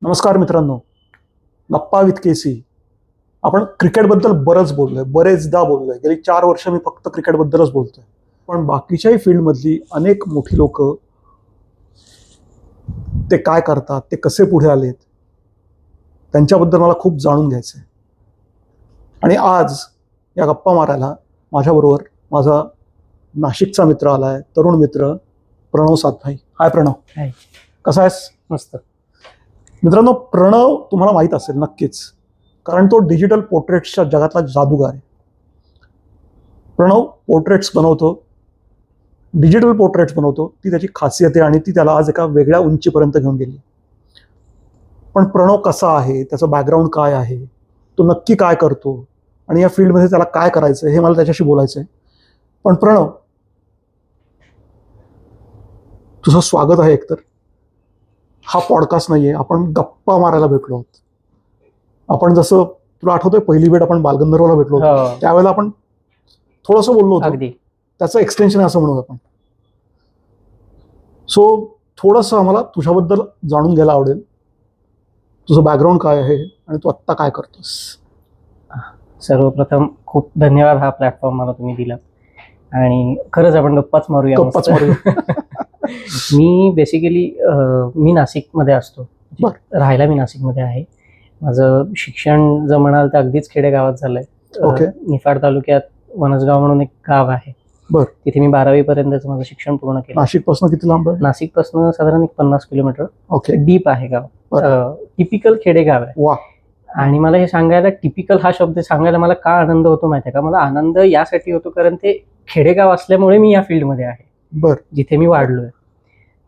नमस्कार मित्रांनो, गप्पा विथ केसी. आपण क्रिकेटबद्दल बरेचदा बोललोय. गेली 4 वर्ष मी फक्त क्रिकेटबद्दलच बोलतोय. पण बाकीच्याही फील्डमधली अनेक मोठी लोक ते काय करतात, ते कसे पुढे आलेत, त्यांच्याबद्दल मला खूप जाणून घ्यायचं आहे. आणि आज या गप्पा मारायला माझ्याबरोबर माझा नाशिकचा मित्र आलाय, तरुण मित्र प्रणव सातभाई. हाय प्रणव. हाय. कसा आहेस? मस्त. मित्रांनो, प्रणव तुम्हाला माहीत असेल नक्कीच, कारण तो डिजिटल पोर्ट्रेट्सच्या जगातला जादूगार आहे. प्रणव पोर्ट्रेट्स बनवतो, डिजिटल पोर्ट्रेट्स बनवतो. ती त्याची खासियत आहे आणि ती त्याला आज एका वेगळ्या उंचीपर्यंत घेऊन गेली. पण प्रणव कसा आहे, त्याचं बॅकग्राऊंड काय आहे, तो नक्की काय करतो आणि या फील्डमध्ये त्याला काय करायचं हे मला त्याच्याशी बोलायचं आहे. पण प्रणव, तुझं स्वागत आहे. एकतर हा पॉडकास्ट नाहीये, आपण गप्पा मारायला भेटलो आहोत. आपण जसं तुला आठवतंय पहिली वेळ आपण बालगंधर्वला भेटलो होतो, त्यावेळेला आपण थोडंसं बोललो होतो. अगदी त्याचं एक्सटेन्शन आहे असं म्हणू आपण. सो थोडंसं आम्हाला तुझ्याबद्दल जाणून घ्यायला आवडेल. तुझं बॅकग्राऊंड काय आहे आणि तू आत्ता काय करतोस? सर्वप्रथम खूप धन्यवाद हा प्लॅटफॉर्म मला तुम्ही दिला. आणि खरंच आपण गप्पाच मारूया. मी बेसिकली मी नाशिकमध्ये असतो. राहायला मी नाशिकमध्ये आहे. माझं शिक्षण जर म्हणाल तर अगदीच खेडेगावात झालंय. निफाड तालुक्यात वनसगाव म्हणून एक गाव आहे. तिथे मी 12वी पर्यंतच माझं शिक्षण पूर्ण केलं. नाशिकपासून किती लांब आहे? नाशिकपासून साधारण 50 किलोमीटर. डीप आहे गाव. टिपिकल खेडेगाव आहे. आणि मला हे सांगायला, टिपिकल हा शब्द सांगायला मला का आनंद होतो माहिती आहे का? मला आनंद यासाठी होतो कारण ते खेडेगाव असल्यामुळे मी या फील्डमध्ये आहे, जिथे मी वाढलोय.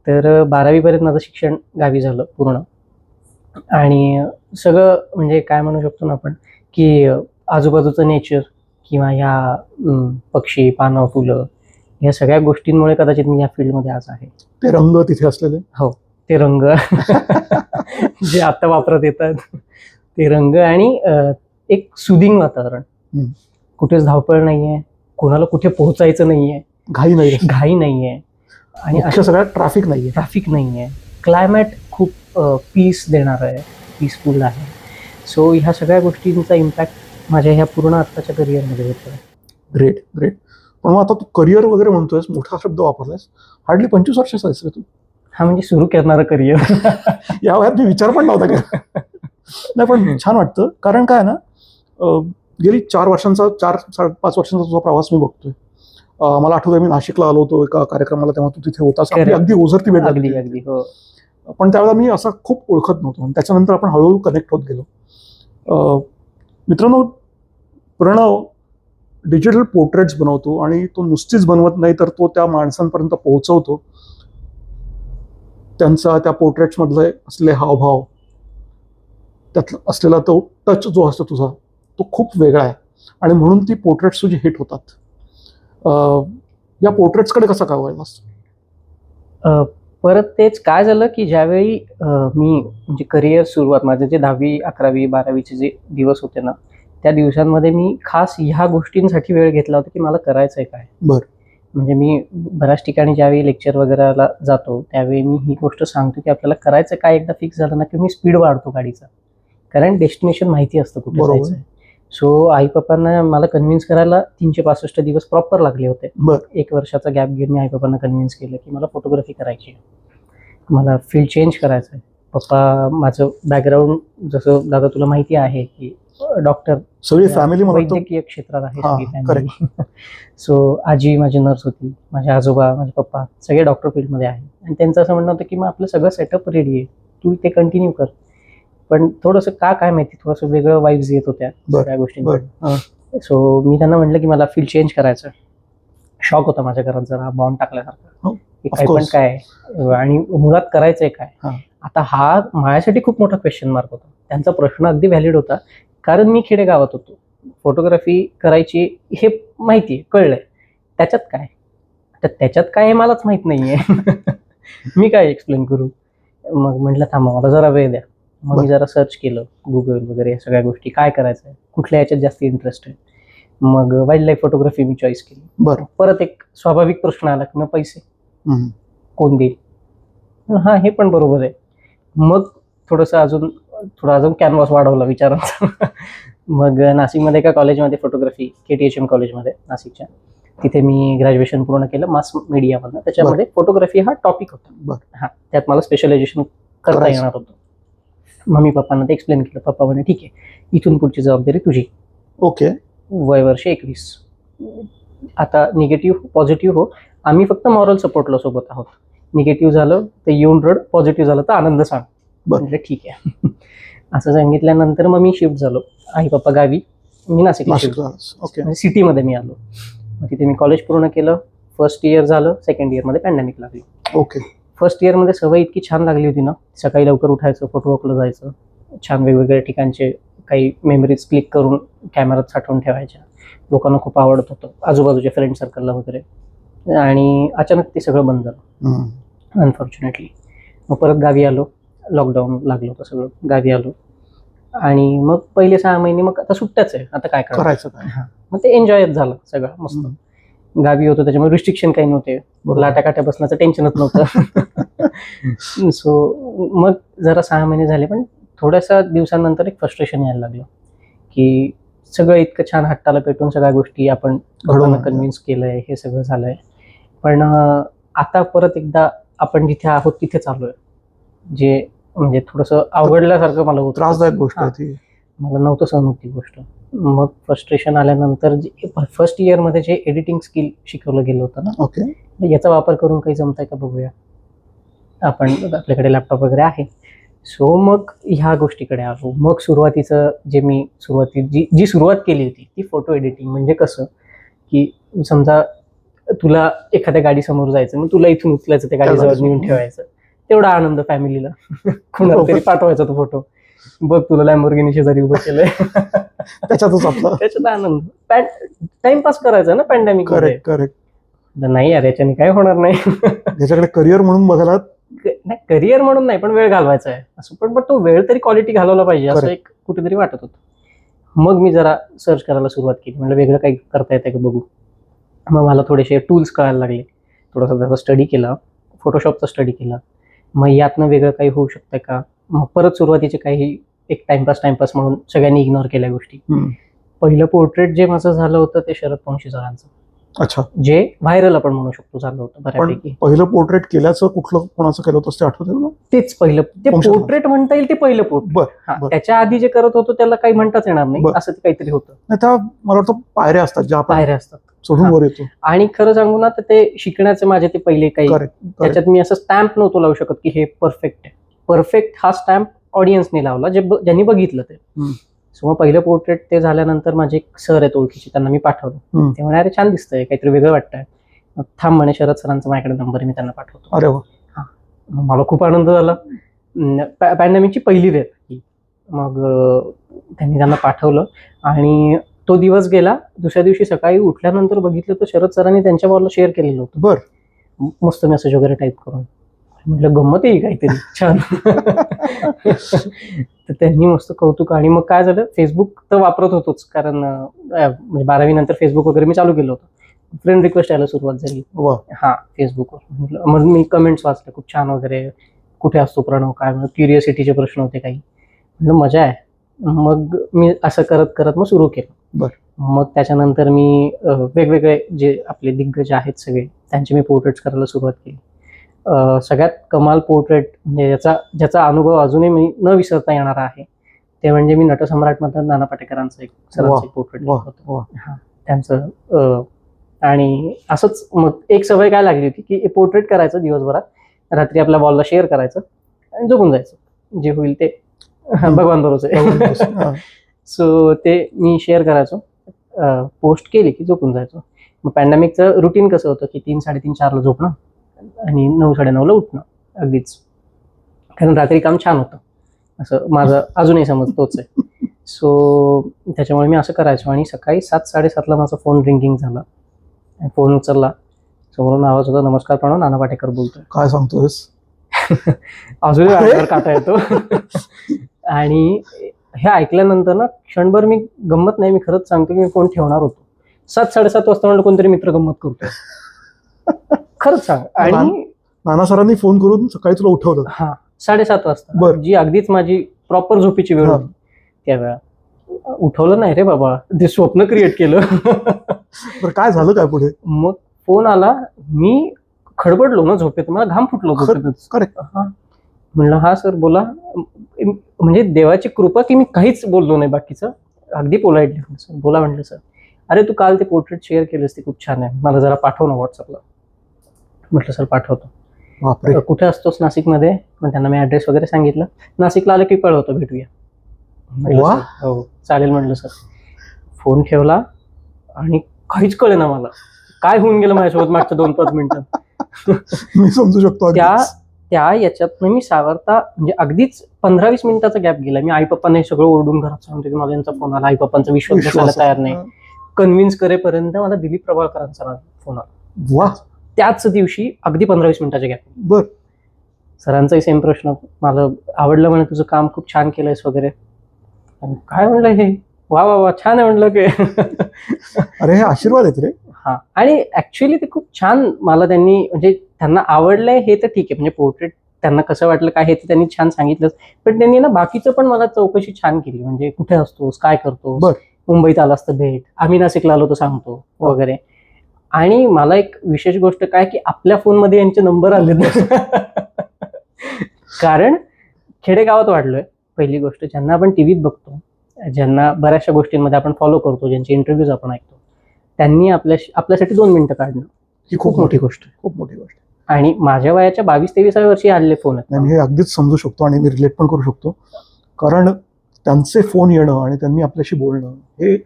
तर 12वी पर्यंत माझं शिक्षण गावी झालं पूर्ण. आणि सगळं म्हणजे काय म्हणू शकतो ना आपण, की आजूबाजूचं नेचर किंवा ह्या पक्षी, पानं, फुलं, या सगळ्या गोष्टींमुळे कदाचित मी या फील्डमध्ये आज आहे. ते रंग तिथे असलेले, हो ते रंग जे आता वापरत येतात ते रंग, आणि एक सुदिंग वातावरण. कुठेच धावपळ नाहीये, कोणाला कुठे पोहोचायचं नाहीये, घाई नाहीये, आणि सगळ्यात ट्रॅफिक नाहीये. क्लायमेट खूप पीस देणार आहे, पीसफुल आहे. सो ह्या सगळ्या गोष्टींचा इम्पॅक्ट माझ्या ह्या पूर्ण आत्ताच्या करिअरमध्ये होतो. ग्रेट. पण मग आता तू करिअर वगैरे म्हणतोयस, मोठा शब्द वापरलायस. हार्डली 25 वर्षाचा आहेस रे तू. हा म्हणजे सुरू करणारं करिअर. या वयात मी विचार पण नव्हता केला. नाही, पण छान वाटतं. कारण काय ना, गेली 4 वर्षांचा 4-5 वर्षांचा तुझा प्रवास मी बघतोय. मला आठवतंय मी नाशिकला आलो होतो एका कार्यक्रमाला, तेव्हा तू तिथे होतास. अगदी ओझरती भेट अगदी. हो. पण त्यावेळेला मी असं खूप ओळखत नव्हतो. त्याच्यानंतर आपण हळूहळू कनेक्ट होत गेलो. मित्रांनो, प्रणव डिजिटल पोर्ट्रेट्स बनवतो आणि तो नुसतीच बनवत नाही, तर तो त्या माणसांपर्यंत पोहोचवतो. त्यांचा त्या पोर्ट्रेट्समधले असलेले हावभाव, त्यात असलेला तो टच जो असतो तुझा, तो खूप वेगळा आहे. आणि म्हणून ती पोर्ट्रेट्स तुझी हिट होतात. या पोर्ट्रेट्सकडे कसा काय वळलास? परत तेच काय झालं की ज्यावेळी मी म्हणजे करिअर सुरुवात, माझे जे 10वी, 11वी, 12वीचे जे दिवस होते ना, त्या दिवसांमध्ये मी खास ह्या गोष्टींसाठी वेळ घेतला होता की मला करायचंय काय. म्हणजे मी बऱ्याच ठिकाणी ज्यावेळी लेक्चर वगैरेला जातो त्यावेळी मी ही गोष्ट सांगतो की आपल्याला करायचं काय. एकदा फिक्स झालं ना की मी स्पीड वाढतो गाडीचा, कारण डेस्टिनेशन माहिती असतं कुठे जायचं. सो आई पप्पांना मला कन्व्हिन्स करायला 365 दिवस प्रॉपर लागले होते. 1 वर्षाचा गॅप घेऊन मी आई पप्पांना कन्व्हिन्स केलं की मला फोटोग्राफी करायची, मला फील्ड चेंज करायचं आहे. पप्पा, माझं बॅकग्राऊंड जसं दादा तुला माहिती आहे की डॉक्टर, सगळी फॅमिली वैद्यकीय क्षेत्रात आहे सगळी फॅमिली. सो आजी माझी नर्स होती, माझे आजोबा, माझे पप्पा सगळे डॉक्टर फील्डमध्ये आहे. आणि त्यांचं असं म्हणणं होतं की मग आपलं सगळं सेटअप रेडी आहे, तू ते कंटिन्यू कर. पण थोडंसं काय माहिती, थोडंसं वेगळं वाईब्स येत होत्या सगळ्या गोष्टींवर. सो मी त्यांना म्हटलं की मला फील्ड चेंज करायचं. शॉक होता माझ्या घरात, जरा बॉम्ब टाकल्यासारखं की काय पण काय, आणि मुळात करायचंय काय. आता हा माझ्यासाठी खूप मोठा क्वेश्चन मार्क होता. त्यांचा प्रश्न अगदी व्हॅलिड होता, कारण मी खेडेगावात होतो. फोटोग्राफी करायची हे माहितीये, कळलंय. त्याच्यात काय, तर त्याच्यात काय हे मलाच माहित नाहीये. मी काय एक्सप्लेन करू. मग म्हटलं थांबा, मला जरा वेळ द्या. मग मी जरा सर्च केलं गुगल वगैरे, या सगळ्या गोष्टी, काय करायचं आहे, कुठल्या याच्यात जास्त इंटरेस्ट आहे. मग वाईल्ड लाईफ फोटोग्राफी मी चॉईस केली. परत एक स्वाभाविक प्रश्न आला की मग पैसे कोण देईल. हा, हे पण बरोबर आहे. मग थोडं अजून कॅनव्हास वाढवला विचारांचा. मग नाशिकमध्ये एका कॉलेजमध्ये फोटोग्राफी, KTHM कॉलेजमध्ये नाशिकच्या, तिथे मी ग्रॅज्युएशन पूर्ण केलं मास मीडियामधनं. त्याच्यामध्ये फोटोग्राफी हा टॉपिक होता. हा, त्यात मला स्पेशलायझेशन करता करायचं. येणार होतं. मम्मी पप्पांना ते एक्सप्लेन केलं. पप्पा म्हणे ठीक आहे, इथून पुढची जबाबदारी तुझी. ओके. वय वर्ष 21. आता निगेटिव्ह पॉझिटिव्ह हो, आम्ही फक्त मॉरल सपोर्टला सोबत आहोत. निगेटिव्ह झालं तर येऊन रड, पॉझिटिव्ह झालं तर आनंद सांग. बरं. म्हटलं ठीक आहे. असं सांगितल्यानंतर मग मी शिफ्ट झालो. आई पप्पा गावी, मी नाशिकला शिफ्ट झालो. ओके. म्हणजे सिटीमध्ये मी आलो. मग तिथे मी कॉलेज पूर्ण केलं. फर्स्ट इयर झालं. सेकंड इयरमध्ये पॅन्डेमिक लागली. ओके. फर्स्ट इयरमध्ये सवय इतकी छान लागली होती ना, सकाळी लवकर उठायचं, फोटोवॉकला जायचं, छान वेगवेगळ्या ठिकाणचे काही मेमरीज क्लिक करून कॅमेऱ्यात साठवून ठेवायच्या. लोकांना खूप आवडत होतं, आजूबाजूच्या फ्रेंड सर्कलला वगैरे. आणि अचानक ते सगळं बंद झालं अनफॉर्च्युनेटली. मग परत गावी आलो. लॉकडाऊन लागलं होतं सगळं. गावी आलो आणि मग पहिले 6 महिने मग आता सुट्ट्याच आहे, आता काय करायचं काय. मग ते एन्जॉयच झालं सगळं मस्त. गावी होतो त्याच्यामुळे रिस्ट्रिक्शन काही नव्हते, लाट्या बसण्याचं टेन्शनच नव्हतं. सो मग जरा 6 महिने झाले, पण थोड्याशा दिवसांनंतर एक फ्रस्ट्रेशन यायला लागलं की सगळं इतकं छान हट्टाला पेटून सगळ्या गोष्टी आपण घडवून कन्व्हिन्स केलंय, हे सगळं झालंय, पण आता परत एकदा आपण जिथे आहोत तिथे चालू आहे, जे म्हणजे थोडंसं अवघडल्यासारखं मला होतं. त्रासदायक गोष्ट आहे ती. मला नव्हतं सहन होत ती गोष्ट. मग फ्रस्ट्रेशन आल्यानंतर जे फर्स्ट इयरमध्ये जे एडिटिंग स्किल शिकवलं गेलं होतं ना, ओके, याचा वापर करून काही जमतंय का बघूया. आपल्याकडे लॅपटॉप वगैरे आहे. सो मग ह्या गोष्टीकडे आलो. मग सुरुवातीचं जे मी जी सुरुवात केली होती ती फोटो एडिटिंग. म्हणजे कसं की समजा तुला एखाद्या गाडी समोर जायचं, मग तुला इथून उचलायचं, त्या गाडीजवळ नेऊन ठेवायचं, तेवढा आनंद फॅमिलीला. कुणाला तरी पाठवायचा तो फोटो, बघ तुला लॅम्बोर्गिनी शेजारी उभं केलंय. त्याच्यात आनंद. टाइमपास करायचा ना पॅन्डेमिक. करेक्ट. नाही यार, याच्याने काय होणार नाही. त्याच्याकडे करिअर म्हणून बघायला नाही, करिअर म्हणून नाही, पण वेळ घालवायचा आहे असं. पण तो वेळ तरी क्वालिटी घालवला पाहिजे असं एक कुठेतरी वाटत होतं. मग मी जरा सर्च करायला सुरुवात केली. म्हणजे वेगळं काही करता येतं का बघू. मग मला थोडेसे टूल्स कळायला लागले. थोडासा त्याचा स्टडी केला, फोटोशॉपचा स्टडी केला. मग यातनं वेगळं काही होऊ शकतं का. मग परत सुरुवातीचे काही एक टाइमपास म्हणून सगळ्यांनी इग्नोर केल्या गोष्टी. पहिलं पोर्ट्रेट जे माझं झालं होतं ते शरद पंक्षी सरांचं. अच्छा. जे व्हायरल आपण म्हणू शकतो झालं होतं बऱ्यापैकी. पहिलं पोर्ट्रेट केल्याचं कुठलं कोणाचं केलं होतं ते आठवतंय ना. तेच पहिलं ते पोर्ट्रेट म्हणता येईल, ते पहिलं पोर्ट्रेट. त्याच्या आधी जे करत होतो त्याला काही म्हणताच येणार नाही, असं ते काहीतरी होतं. त्या मला वाटतं पायऱ्या असतात, ज्या पायऱ्या असतात, चढून वर येतो. आणि खरं सांगू ना तर ते शिकण्याचे माझे ते पहिले काही, त्याच्यात मी असं स्टॅम्प नव्हतो लावू शकत की हे परफेक्ट आहे. परफेक्ट हा स्टॅम्प ऑडियन्सने लावला, ज्यांनी बघितलं ते. सो मग पहिलं पोर्ट्रेट ते झाल्यानंतर माझे एक सर आहेत ओळखीचे, त्यांना मी पाठवलं. ते म्हणे अरे छान दिसतंय, काहीतरी वेगळं वाटतंय. थांब म्हणे, शरद सरांचा माझ्याकडे नंबर आहे, मी त्यांना पाठवतो. अरे वा. मला खूप आनंद झाला. पॅन्डेमिकची पहिली वेळ. मग त्यांना पाठवलं आणि तो दिवस गेला. दुसऱ्या दिवशी सकाळी उठल्यानंतर बघितलं तर शरद सरांनी त्यांच्या वॉलला शेअर केलेलं होतं. बरं. मस्त मेसेज वगैरे टाईप करून. म्हटलं गंमत आहे काहीतरी छान. तर त्यांनी मस्त कौतुक. आणि मग काय झालं, फेसबुक तर वापरत होतोच, कारण म्हणजे 12वी नंतर फेसबुक वगैरे मी चालू केलं होतं. फ्रेंड रिक्वेस्ट यायला सुरुवात झाली. हा, फेसबुकवर. मग मी कमेंट्स वाचले, खूप छान वगैरे. कुठे असतो प्रणव, काय म्हणून क्युरियोसिटीचे प्रश्न होते काही. म्हटलं मजा आहे. मग मी असं करत करत मग सुरू केलं. मग त्याच्यानंतर मी वेगवेगळे जे आपले दिग्गज आहेत सगळे, त्यांचे मी पोर्ट्रेट्स करायला सुरुवात केली. सगळ्यात कमाल पोर्ट्रेट म्हणजे ज्याचा अनुभव अजूनही मी न विसरता येणार आहे ते म्हणजे मी नटसम्राटमधलं नाना पाटेकरांचं एक सरांचं पोर्ट्रेट होतं. हा, त्यांचं. आणि असंच मग एक सवय काय लागली होती की पोर्ट्रेट करायचं दिवसभरात, रात्री आपल्या वॉलला शेअर करायचं आणि झोपून जायचं. जे होईल ते भगवान भरोसे. सो ते मी शेअर करायचो, पोस्ट केली की झोपून जायचो. मग पॅन्डेमिकचं रुटीन कसं होतं की 3, 3:30, 4ला झोपणं आणि 9, 9:30ला उठणं अगदीच. कारण रात्री काम छान होतं असं माझं अजूनही समज तोच आहे. सो त्याच्यामुळे मी असं करायचो. आणि सकाळी 7, 7:30ला माझा फोन रिंगिंग झाला. फोन उचलला, समोरून आवाज होता, नमस्कार प्रणव, नाना पाटेकर बोलतोय. काय सांगतोयस. अजूनही अंगावर काटा येतो. आणि हे ऐकल्यानंतर ना क्षणभर मी गंमत नाही, मी खरंच सांगतो की मी फोन ठेवणार होतो. 7, 7:30 वाजता म्हणलं कोणतरी मित्र गंमत करतोय. खरंच सांग. आणि नाना सरांनी फोन करून सकाळी तुला उठवलं. हा, 7:30 वाजता, बरं. जी अगदीच माझी प्रॉपर झोपेची वेळ हा. होती त्यावेळा. उठवलं नाही रे बाबा, ते स्वप्न क्रिएट केलं. बरं, काय झालं काय पुढे? मग फोन आला, मी खडबडलो ना झोपेत, मला घाम फुटलो झोपेतच. करेक्ट. हा, म्हणलं हा सर बोला. म्हणजे देवाची कृपा की मी काहीच बोललो नाही बाकीचं, अगदी पोलाइटली सर बोला म्हटलं. सर अरे तू काल ते पोर्ट्रेट शेअर केलंस ते खूप छान आहे, मला जरा पाठव ना व्हॉट्सअपला. म्हटलं सर पाठवतो. बापरे. कुठे असतोस? नाशिकमध्ये. मग त्यांना मी ऍड्रेस वगैरे सांगितलं. नाशिकला आलं की कळवतो, भेटूया. म्हटलं, वा. "सर, हो चालेल म्हटलं सर." फोन ठेवला आणि काहीच कळे ना मला काय होऊन गेलं माझ्यासोबत मागच्या 2-5 मिनिटात. मी समजू शकतो अगदीच. त्या याच्यात मी सावरता म्हणजे अगदीच 15-20 मिनिटाचा गॅप गेला. मी आई पप्पांना हे सगळं ओरडून घरात सांगतो की मला यांचा फोन आला. आई पप्पांचा विश्वास बसायला तयार नाही. कन्व्हिन्स करेपर्यंत मला दिलीप प्रभाकरांचा फोन आला. वा. त्याच दिवशी अगदी 15-20 मिनिटाच्या गॅप. बर. सरांचाही सेम प्रश्न, मला आवडलं म्हणे तुझं काम, खूप छान केलंयस वगैरे. काय म्हणलं हे, वा वा वा छान आहे म्हणलं की. अरे हे आशीर्वाद आहेत रे. हा, आणि ऍक्च्युली ते खूप छान मला त्यांनी, म्हणजे त्यांना आवडलंय हे तर ठीक आहे, म्हणजे पोर्ट्रेट त्यांना कसं वाटलं काय हे तर त्यांनी छान सांगितलंच, पण त्यांनी ना बाकीचं पण मला चौकशी छान केली. म्हणजे कुठे असतोस, काय करतोस, मुंबईत आलास तर भेट, आम्ही नाशिकला आलो तर सांगतो वगैरे. आणि मला एक विशेष गोष्ट काय की आपल्या फोनमध्ये यांचे नंबर आले कारण खेडेगावात वाढलोय. पहिली गोष्ट, ज्यांना आपण टीव्हीत बघतो, ज्यांना बऱ्याचशा गोष्टींमध्ये आपण फॉलो करतो, ज्यांचे इंटरव्ह्यूज आपण ऐकतो, त्यांनी आपल्यासाठी 2 मिनिटं काढणं ही खूप मोठी गोष्ट आहे. खूप मोठी गोष्ट. आणि माझ्या वयाच्या 22-23 वर्षी आलेले फोन आहेत. आणि हे अगदीच समजू शकतो आणि मी रिलेट पण करू शकतो, कारण त्यांचे फोन येणं आणि त्यांनी आपल्याशी बोलणं हे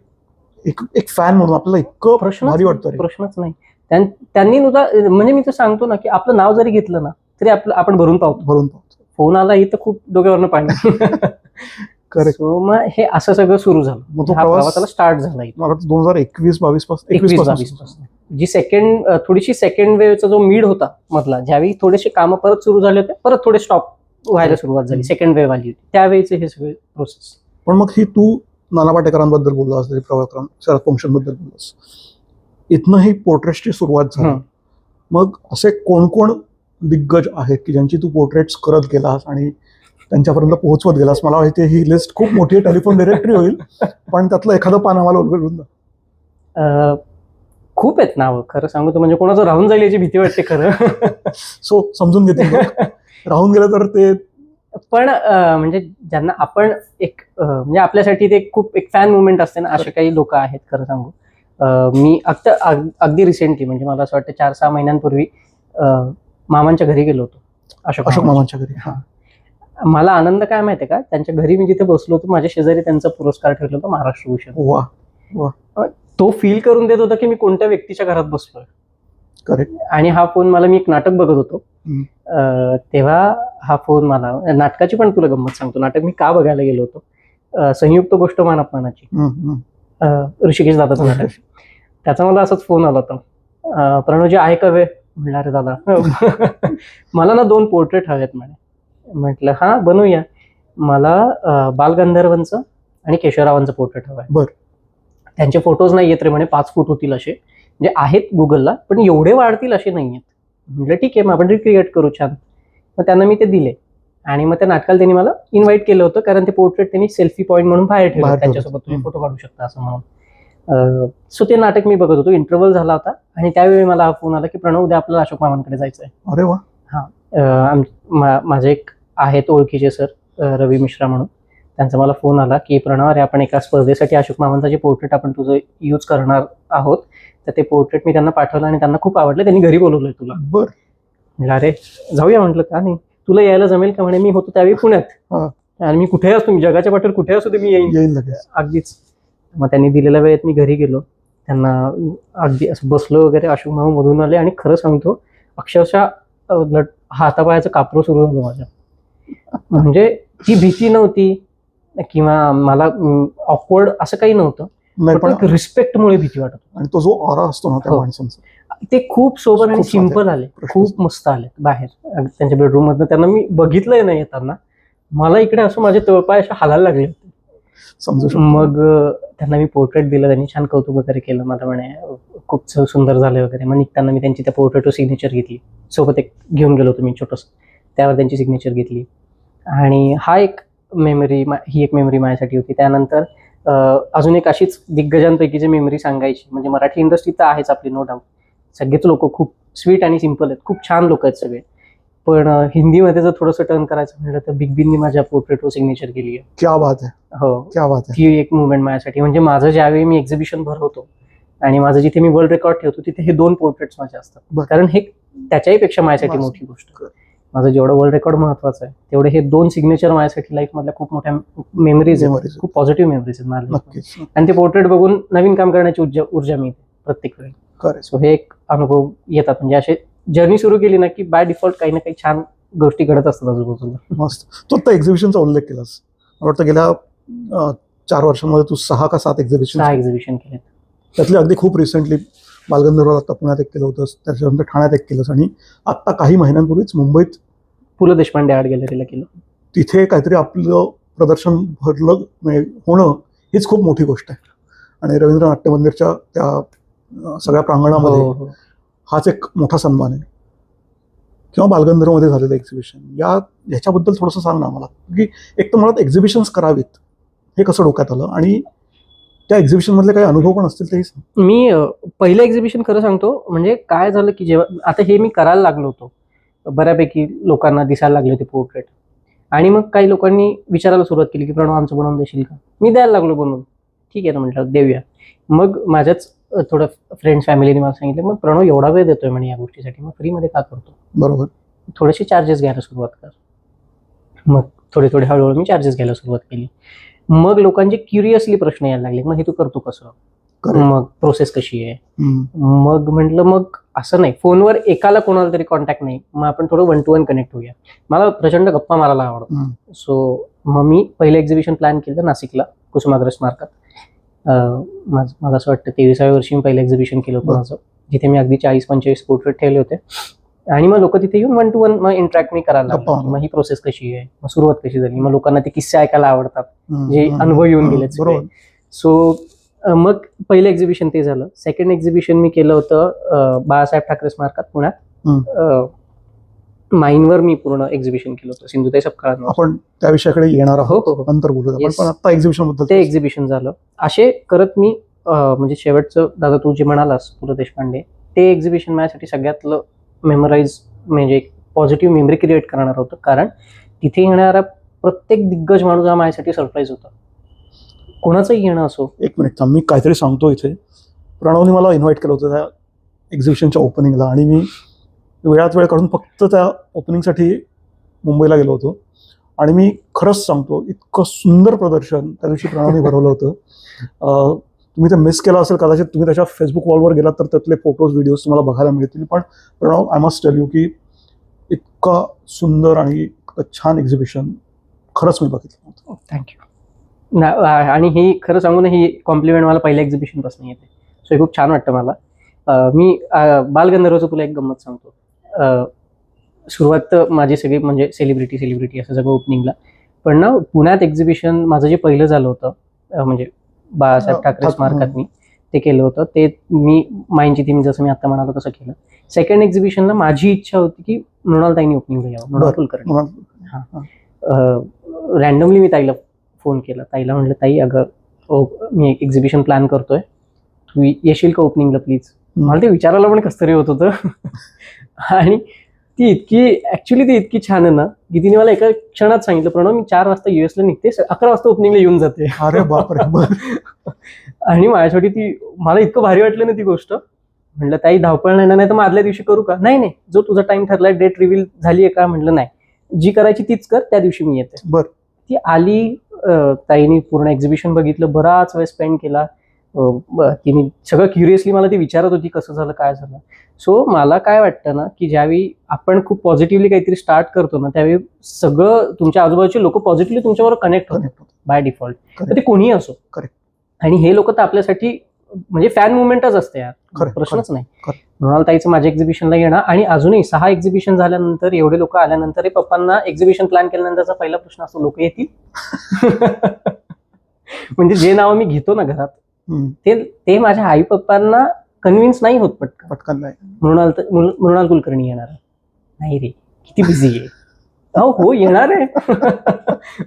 एक फॅन म्हणून आपल्याला इतकं भारी वाटतं. प्रश्नच नाही. त्यांनी नुसतं, म्हणजे मी तर सांगतो ना की आपलं नाव जरी घेतलं ना तरी आपण भरून पावतो. फोन आला इथं खूप डोक्यावरनं पाणी. करेक्ट. सो मग हे असं सगळं सुरू झालं. मग हा प्रवासाला स्टार्ट झाला 2021-22 पासून. जी थोडीशी सेकंड वेव्हचा जो मिड होता मधला, ज्यावेळी थोडेसे कामं परत सुरू झाले होते, परत थोडे स्टॉप व्हायला सुरुवात झाली, सेकंड वेव्ह आली होती, त्यावेळीचे हे सगळे प्रोसेस. पण मग ही तू नाना पाटेकरांबद्दल बोललास, दिलीप प्रभाकर, शरद पंक्शनबद्दल बोललास, इथनं ही पोर्ट्रेटची सुरुवात झाली. मग असे कोण कोण दिग्गज आहेत की ज्यांची तू पोर्ट्रेट्स करत गेलास आणि त्यांच्यापर्यंत पोहोचवत गेलास? मला माहिती ही लिस्ट खूप मोठी टेलिफोन डायरेक्टरी होईल, पण त्यातलं एखादं पान आम्हाला उलगडून द्या. खूप आहेत नावं, खरं सांगू तर म्हणजे कोणाचं राहून जाईल याची भीती वाटते खरं. सो समजून घेतील राहून गेलं तर ते. पण म्हणजे ज्यांना आपण एक म्हणजे आपल्यासाठी ते खूप एक फॅन मुवमेंट असते ना, असे काही लोक आहेत. खरं सांगू, मी अगदी रिसेंटली, म्हणजे मला असं वाटतं 4-6 महिन्यांपूर्वी मामांच्या घरी गेलो होतो, अशोक मामांच्या घरी. हा, मला आनंद काय माहितीये का, त्यांच्या घरी मी जिथे बसलो होतो, माझ्या शेजारी त्यांचा पुरस्कार ठेवला होता, महाराष्ट्र भूषण. वा वा. तो फील करून देत होता की मी कोणत्या व्यक्तीच्या घरात बसलोय. करेक्ट. आणि हा फोन मला, मी एक नाटक बघत होतो तेव्हा हा फोन मला, नाटकाची पण तुला गंमत सांगतो, नाटक मी का बघायला गेलो होतो, संयुक्त गोष्ट मानापमानाची, ऋषिकेश दादाचं नाटक. त्याचा मला असाच फोन आला होता, प्रणवजी आहे का वेळ? म्हणलं अरे दादा मला ना 2 पोर्ट्रेट हवेत म्हणे. म्हटलं हा बनवूया. मला बालगंधर्वांचं आणि केशवरावांचं पोर्ट्रेट हवंय. बरं. त्यांचे फोटोज नाही येत रे म्हणे, 5 फूट होतील असे, म्हणजे आहेत गुगलला, पण एवढे वाढतील असे नाही आहेत. म्हटलं ठीक आहे, मग आपण रिक्रिएट करू. छान. मग त्यांना मी ते दिले आणि मग त्या नाटकाला त्यांनी मला इन्व्हाइट केलं होतं, कारण ते पोर्ट्रेट त्यांनी सेल्फी पॉईंट म्हणून बाहेर ठेवलं, त्यांच्यासोबत तुम्ही फोटो काढू शकता असं म्हणून. सो ते नाटक मी बघत होतो, इंटरव्हल झाला होता आणि त्यावेळी मला हा फोन आला की प्रणव, उद्या आपल्याला अशोक मामांकडे जायचं आहे. अरे वा. हा, माझे एक आहेत ओळखीचे सर, रवी मिश्रा म्हणून, त्यांचा मला फोन आला की प्रणव, अरे आपण एका स्पर्धेसाठी अशोक मामांचं जे पोर्ट्रेट आपण तुझं यूज करणार आहोत, तर ते पोर्ट्रेट मी त्यांना पाठवलं आणि त्यांना खूप आवडलं, त्यांनी घरी बोलवलंय तुला. बरं. म्हटलं अरे जाऊया. म्हटलं का नाही, तुला यायला जमेल का? म्हणे मी होतो त्यावेळी पुण्यात आणि मी कुठेही असतो, मी जगाच्या पाठीवर कुठे असतो ते मी येईन लगेच. अगदीच. मग त्यांनी दिलेल्या वेळेत मी घरी गेलो, त्यांना अगदी असं बसलो वगैरे, अशोक मामा मधून आले आणि खरं सांगतो अक्षरशः हातापायाचं कापरू सुरू झालं माझ्या. म्हणजे ती भीती नव्हती किंवा मला ऑकवर्ड असं काही नव्हतं, पण रिस्पेक्टमुळे भीती वाटत. आणि तो जो ऑरा असतो ना त्या माणसांचा, ते खूप सोबर आणि सिम्पल आले, खूप मस्त आले बाहेर त्यांच्या बेडरूम मधनं. त्यांना मी बघितलंय ना येताना, मला इकडे असं माझे तळपाय असे हालायला लागले होते. मग त्यांना मी पोर्ट्रेट दिलं, त्यांनी छान कौतुक वगैरे केलं, मला म्हणे खूप सुंदर झाले वगैरे. मग निघताना मी त्यांची त्या पोर्ट्रेटवर सिग्नेचर घेतली, सोबत एक घेऊन गेलो होतो मी छोटंसं, त्यावर त्यांची सिग्नेचर घेतली. आणि ही एक मेमरी माझ्यासाठी होती. त्यानंतर अजून एक अशीच दिग्गजांपैकीची मेमरी सांगायची म्हणजे मराठी इंडस्ट्री तर आहेच आपली, नो डाऊट. सगळेच लोक खूप स्वीट आणि सिम्पल आहेत, खूप छान लोक आहेत सगळे. पण हिंदीमध्ये जर थोडंसं टर्न करायचं म्हटलं तर बिग बींनी माझ्या पोर्ट्रेटवर सिग्नेचर केली आहे. क्या बात आहे, हो, क्या बात आहे. ती एक मुवमेंट माझ्यासाठी. म्हणजे माझं ज्यावेळी मी एक्झिबिशन भरवतो आणि माझं जिथे मी वर्ल्ड रेकॉर्ड ठेवतो तिथे हे 2 पोर्ट्रेट्स माझे असतात. कारण हे त्याच्याही पेक्षा माझ्यासाठी मोठी गोष्ट. माझं जेवढं वर्ल्ड रेकॉर्ड महत्वाचं आहे तेवढे हे 2 सिग्नेचर माझ्यासाठी लाईफ मधल्या खूप मोठ्या मेमरीज आहेत, खूप पॉझिटिव्ह मेमरीज आहेत माझ्या. आणि ते पोर्ट्रेट बघून नवीन काम करण्याची ऊर्जा मिळते प्रत्येक वेळी. सो हे एक अनुभव येतात. म्हणजे असे जर्नी सुरू केली ना की बाय डिफॉल्ट काही ना काही छान गोष्टी घडत असतात आजूबाजूला. मस्त. तू आता एक्झिबिशनचा उल्लेख केलास. मला वाटतं गेल्या 4 वर्षांमध्ये तू 6 का 7 एक्झिबिशन केलेत. त्यातले अगदी खूप रिसेंटली बालगंधर्व आता पुण्यात एक केलं होतं, त्याच्यानंतर ठाण्यात एक केलंस आणि आता काही महिन्यांपूर्वीच मुंबईत पु ल देशपांडे आर्ट गॅलरीला केलं. तिथे काहीतरी आपलं प्रदर्शन भरलं होणं हीच खूप मोठी गोष्ट आहे. आणि रवींद्र नाट्य मंदिरच्या त्या सगळ्या प्रांगणामध्ये हाच एक मोठा सन्मान आहे. किंवा बालगंधर्वमध्ये झालेलं एक्झिबिशन, ह्याच्याबद्दल थोडंसं सांग ना मला, की एक तर मुळात एक्झिबिशन्स करावीत हे कसं डोक्यात आलं आणि त्या एक्झिबिशन मधले काही अनुभव पण असतील तेही सांग. मी पहिलं एक्झिबिशन खरं सांगतो, म्हणजे काय झालं की जेव्हा आता हे मी करायला लागलो होतो, बऱ्यापैकी लोकांना दिसायला लागले होते पोर्ट्रेट. आणि मग काही लोकांनी विचारायला सुरुवात केली की प्रणव आमचं बनवून देशील का. मी द्यायला लागलो बनवून. ठीक आहे ना म्हटलं देऊया. मग माझ्याच थोडं फ्रेंड्स फॅमिलीने मला सांगितलं मग प्रणव एवढा वेळ देतोय म्हणे या गोष्टीसाठी, मग फ्रीमध्ये का करतो. बरोबर. थोडेसे चार्जेस घ्यायला सुरुवात कर. मग थोडे हळूहळू मी चार्जेस घ्यायला सुरुवात केली. मग लोकांचे क्युरियसली प्रश्न यायला लागले, मग हे तू करतो कसं, मग प्रोसेस कशी आहे. मग म्हटलं मग असं नाही, फोनवर एकाला कोणाला तरी कॉन्टॅक्ट नाही, मग आपण थोडं 1 to 1 कनेक्ट होऊया. मला प्रचंड गप्पा मारायला आवडतं. सो मग मी पहिलं एक्झिबिशन प्लॅन केलं नाशिकला, कुसुमाग्रज स्मारकात. मला असं वाटतं 23व्या वर्षी मी पहिलं एक्झिबिशन केलं होतं माझं, जिथे मी अगदी 40-45 पोर्ट्रेट ठेवले होते. आणि मग लोक तिथे येऊन 1 to 1 मग इंटरॅक्ट मी करायला लागलो. मग ही प्रोसेस कशी आहे, मग सुरुवात कशी झाली, मग लोकांना ते किस्से ऐकायला आवडतात जे अनुभव येऊन गेले. सो मग पहिलं एक्झिबिशन ते झालं. सेकंड एक्झिबिशन मी केलं होतं बाळासाहेब ठाकरे स्मारकात पुण्यात. माईनवर मी पूर्ण एक्झिबिशन केलं होतं, सिंधुताई सपकाळ. आपण त्या विषयाकडे येणार आहोत, नंतर बोलू. पण आता एक्झिबिशन बद्दल ते एक्झिबिशन झालं. असे करत मी म्हणजे शेवटचं दादा तू जे म्हणालास पु ल देशपांडे, ते एक्झिबिशन माझ्यासाठी सगळ्यातलं मेमोराईज म्हणजे एक पॉझिटिव्ह मेमरी क्रिएट करणार होतं. कारण तिथे येणारा प्रत्येक दिग्गज माणूस हा माझ्यासाठी सरप्राईज होता, कोणाचंही येणं असो. एक मिनिट मी काहीतरी सांगतो इथे. प्रणवने मला इन्व्हाइट केलं होतं त्या एक्झिबिशनच्या ओपनिंगला आणि मी वेळात वेळ काढून फक्त त्या ओपनिंगसाठी मुंबईला गेलो होतो. आणि मी खरंच सांगतो, इतकं सुंदर प्रदर्शन त्या दिवशी प्रणवने भरवलं होतं. तुम्ही ते मिस केलं असेल कदाचित, तुम्ही त्याच्या फेसबुक वॉलवर गेलात तर त्यातले फोटोज व्हिडिओज तुम्हाला बघायला मिळतील. पण Pranav, I must tell you की इतका सुंदर आणि इतकं छान एक्झिबिशन खरंच मी बघितलं होतं. थँक्यू. आणि ही खरं सांगू ना, ही कॉम्प्लिमेंट मला पहिल्या एक्झिबिशन पासून येते. सो हे खूप छान वाटतं मला. मी बालगंधर्वचं तुला एक गंमत सांगतो. सुरुवात तर माझी सगळी म्हणजे सेलिब्रिटी असं सगळं ओपनिंगला. पण ना पुण्यात एक्झिबिशन माझं जे पहिलं झालं होतं म्हणजे बाळासाहेब ठाकरे स्मारकात मी ते केलं होतं. ते मी माईंची थीम जसं मी आता म्हणालो तसं केलं. सेकंड एक्झिबिशनला माझी इच्छा होती की मृणालताईंनी ओपनिंगला यावं, मृणाल कुलकर्णी. रॅन्डमली मी ताईला फोन केला. ताईला म्हटलं ताई अगं मी एक एक्झिबिशन प्लॅन करतोय, तू येशील का ओपनिंगला प्लीज. मला ते विचारायला पण कसं तरी होत होतं. आणि ती इतकी छान आहे ना की तिने मला एका क्षणात सांगितलं प्रणव मी 4 वाजता युएसला निघते, 11 वाजता ओपनिंगला येऊन जाते. अरे बापरे. आणि माझ्यासाठी ती मला इतकं भारी वाटलं ना ती गोष्ट. म्हटलं ताई धावपळ नाही तर मग आदल्या दिवशी करू का. नाही जो तुझा टाइम ठरलाय, डेट रिव्हील झाली आहे का. म्हटलं नाही, जी करायची तीच कर, त्या दिवशी मी येते. बरं. ती आली. ताईने पूर्ण एक्झिबिशन बघितलं, बराच वेळ स्पेंड केला. तिने सगळं क्युरियसली मला ती विचारत होती कसं झालं काय झालं. सो मला काय वाटतं ना की ज्यावेळी आपण खूप पॉझिटिव्हली काहीतरी स्टार्ट करतो ना, त्यावेळी सगळं तुमच्या आजूबाजूचे लोक पॉझिटिव्हली तुमच्याबरोबर कनेक्ट होतात बाय डिफॉल्ट. तर ते कोणीही असो. आणि हे लोक तर आपल्यासाठी म्हणजे फॅन मुवमेंटच असते यार, प्रश्नच नाही. मृणालताईचं माझ्या एक्झिबिशनला येणं आणि अजूनही 6 एक्झिबिशन झाल्यानंतर एवढे लोक आल्यानंतर पप्पांना एक्झिबिशन प्लॅन केल्यानंतरचा पहिला प्रश्न असतो लोक येतील. म्हणजे जे नाव मी घेतो ना घरात ते माझ्या आई पप्पांना कन्व्हिन्स नाही होत पटकन नाही. मृणाल कुलकर्णी येणार नाही रे, किती बिझी आहे. हो येणार आहे.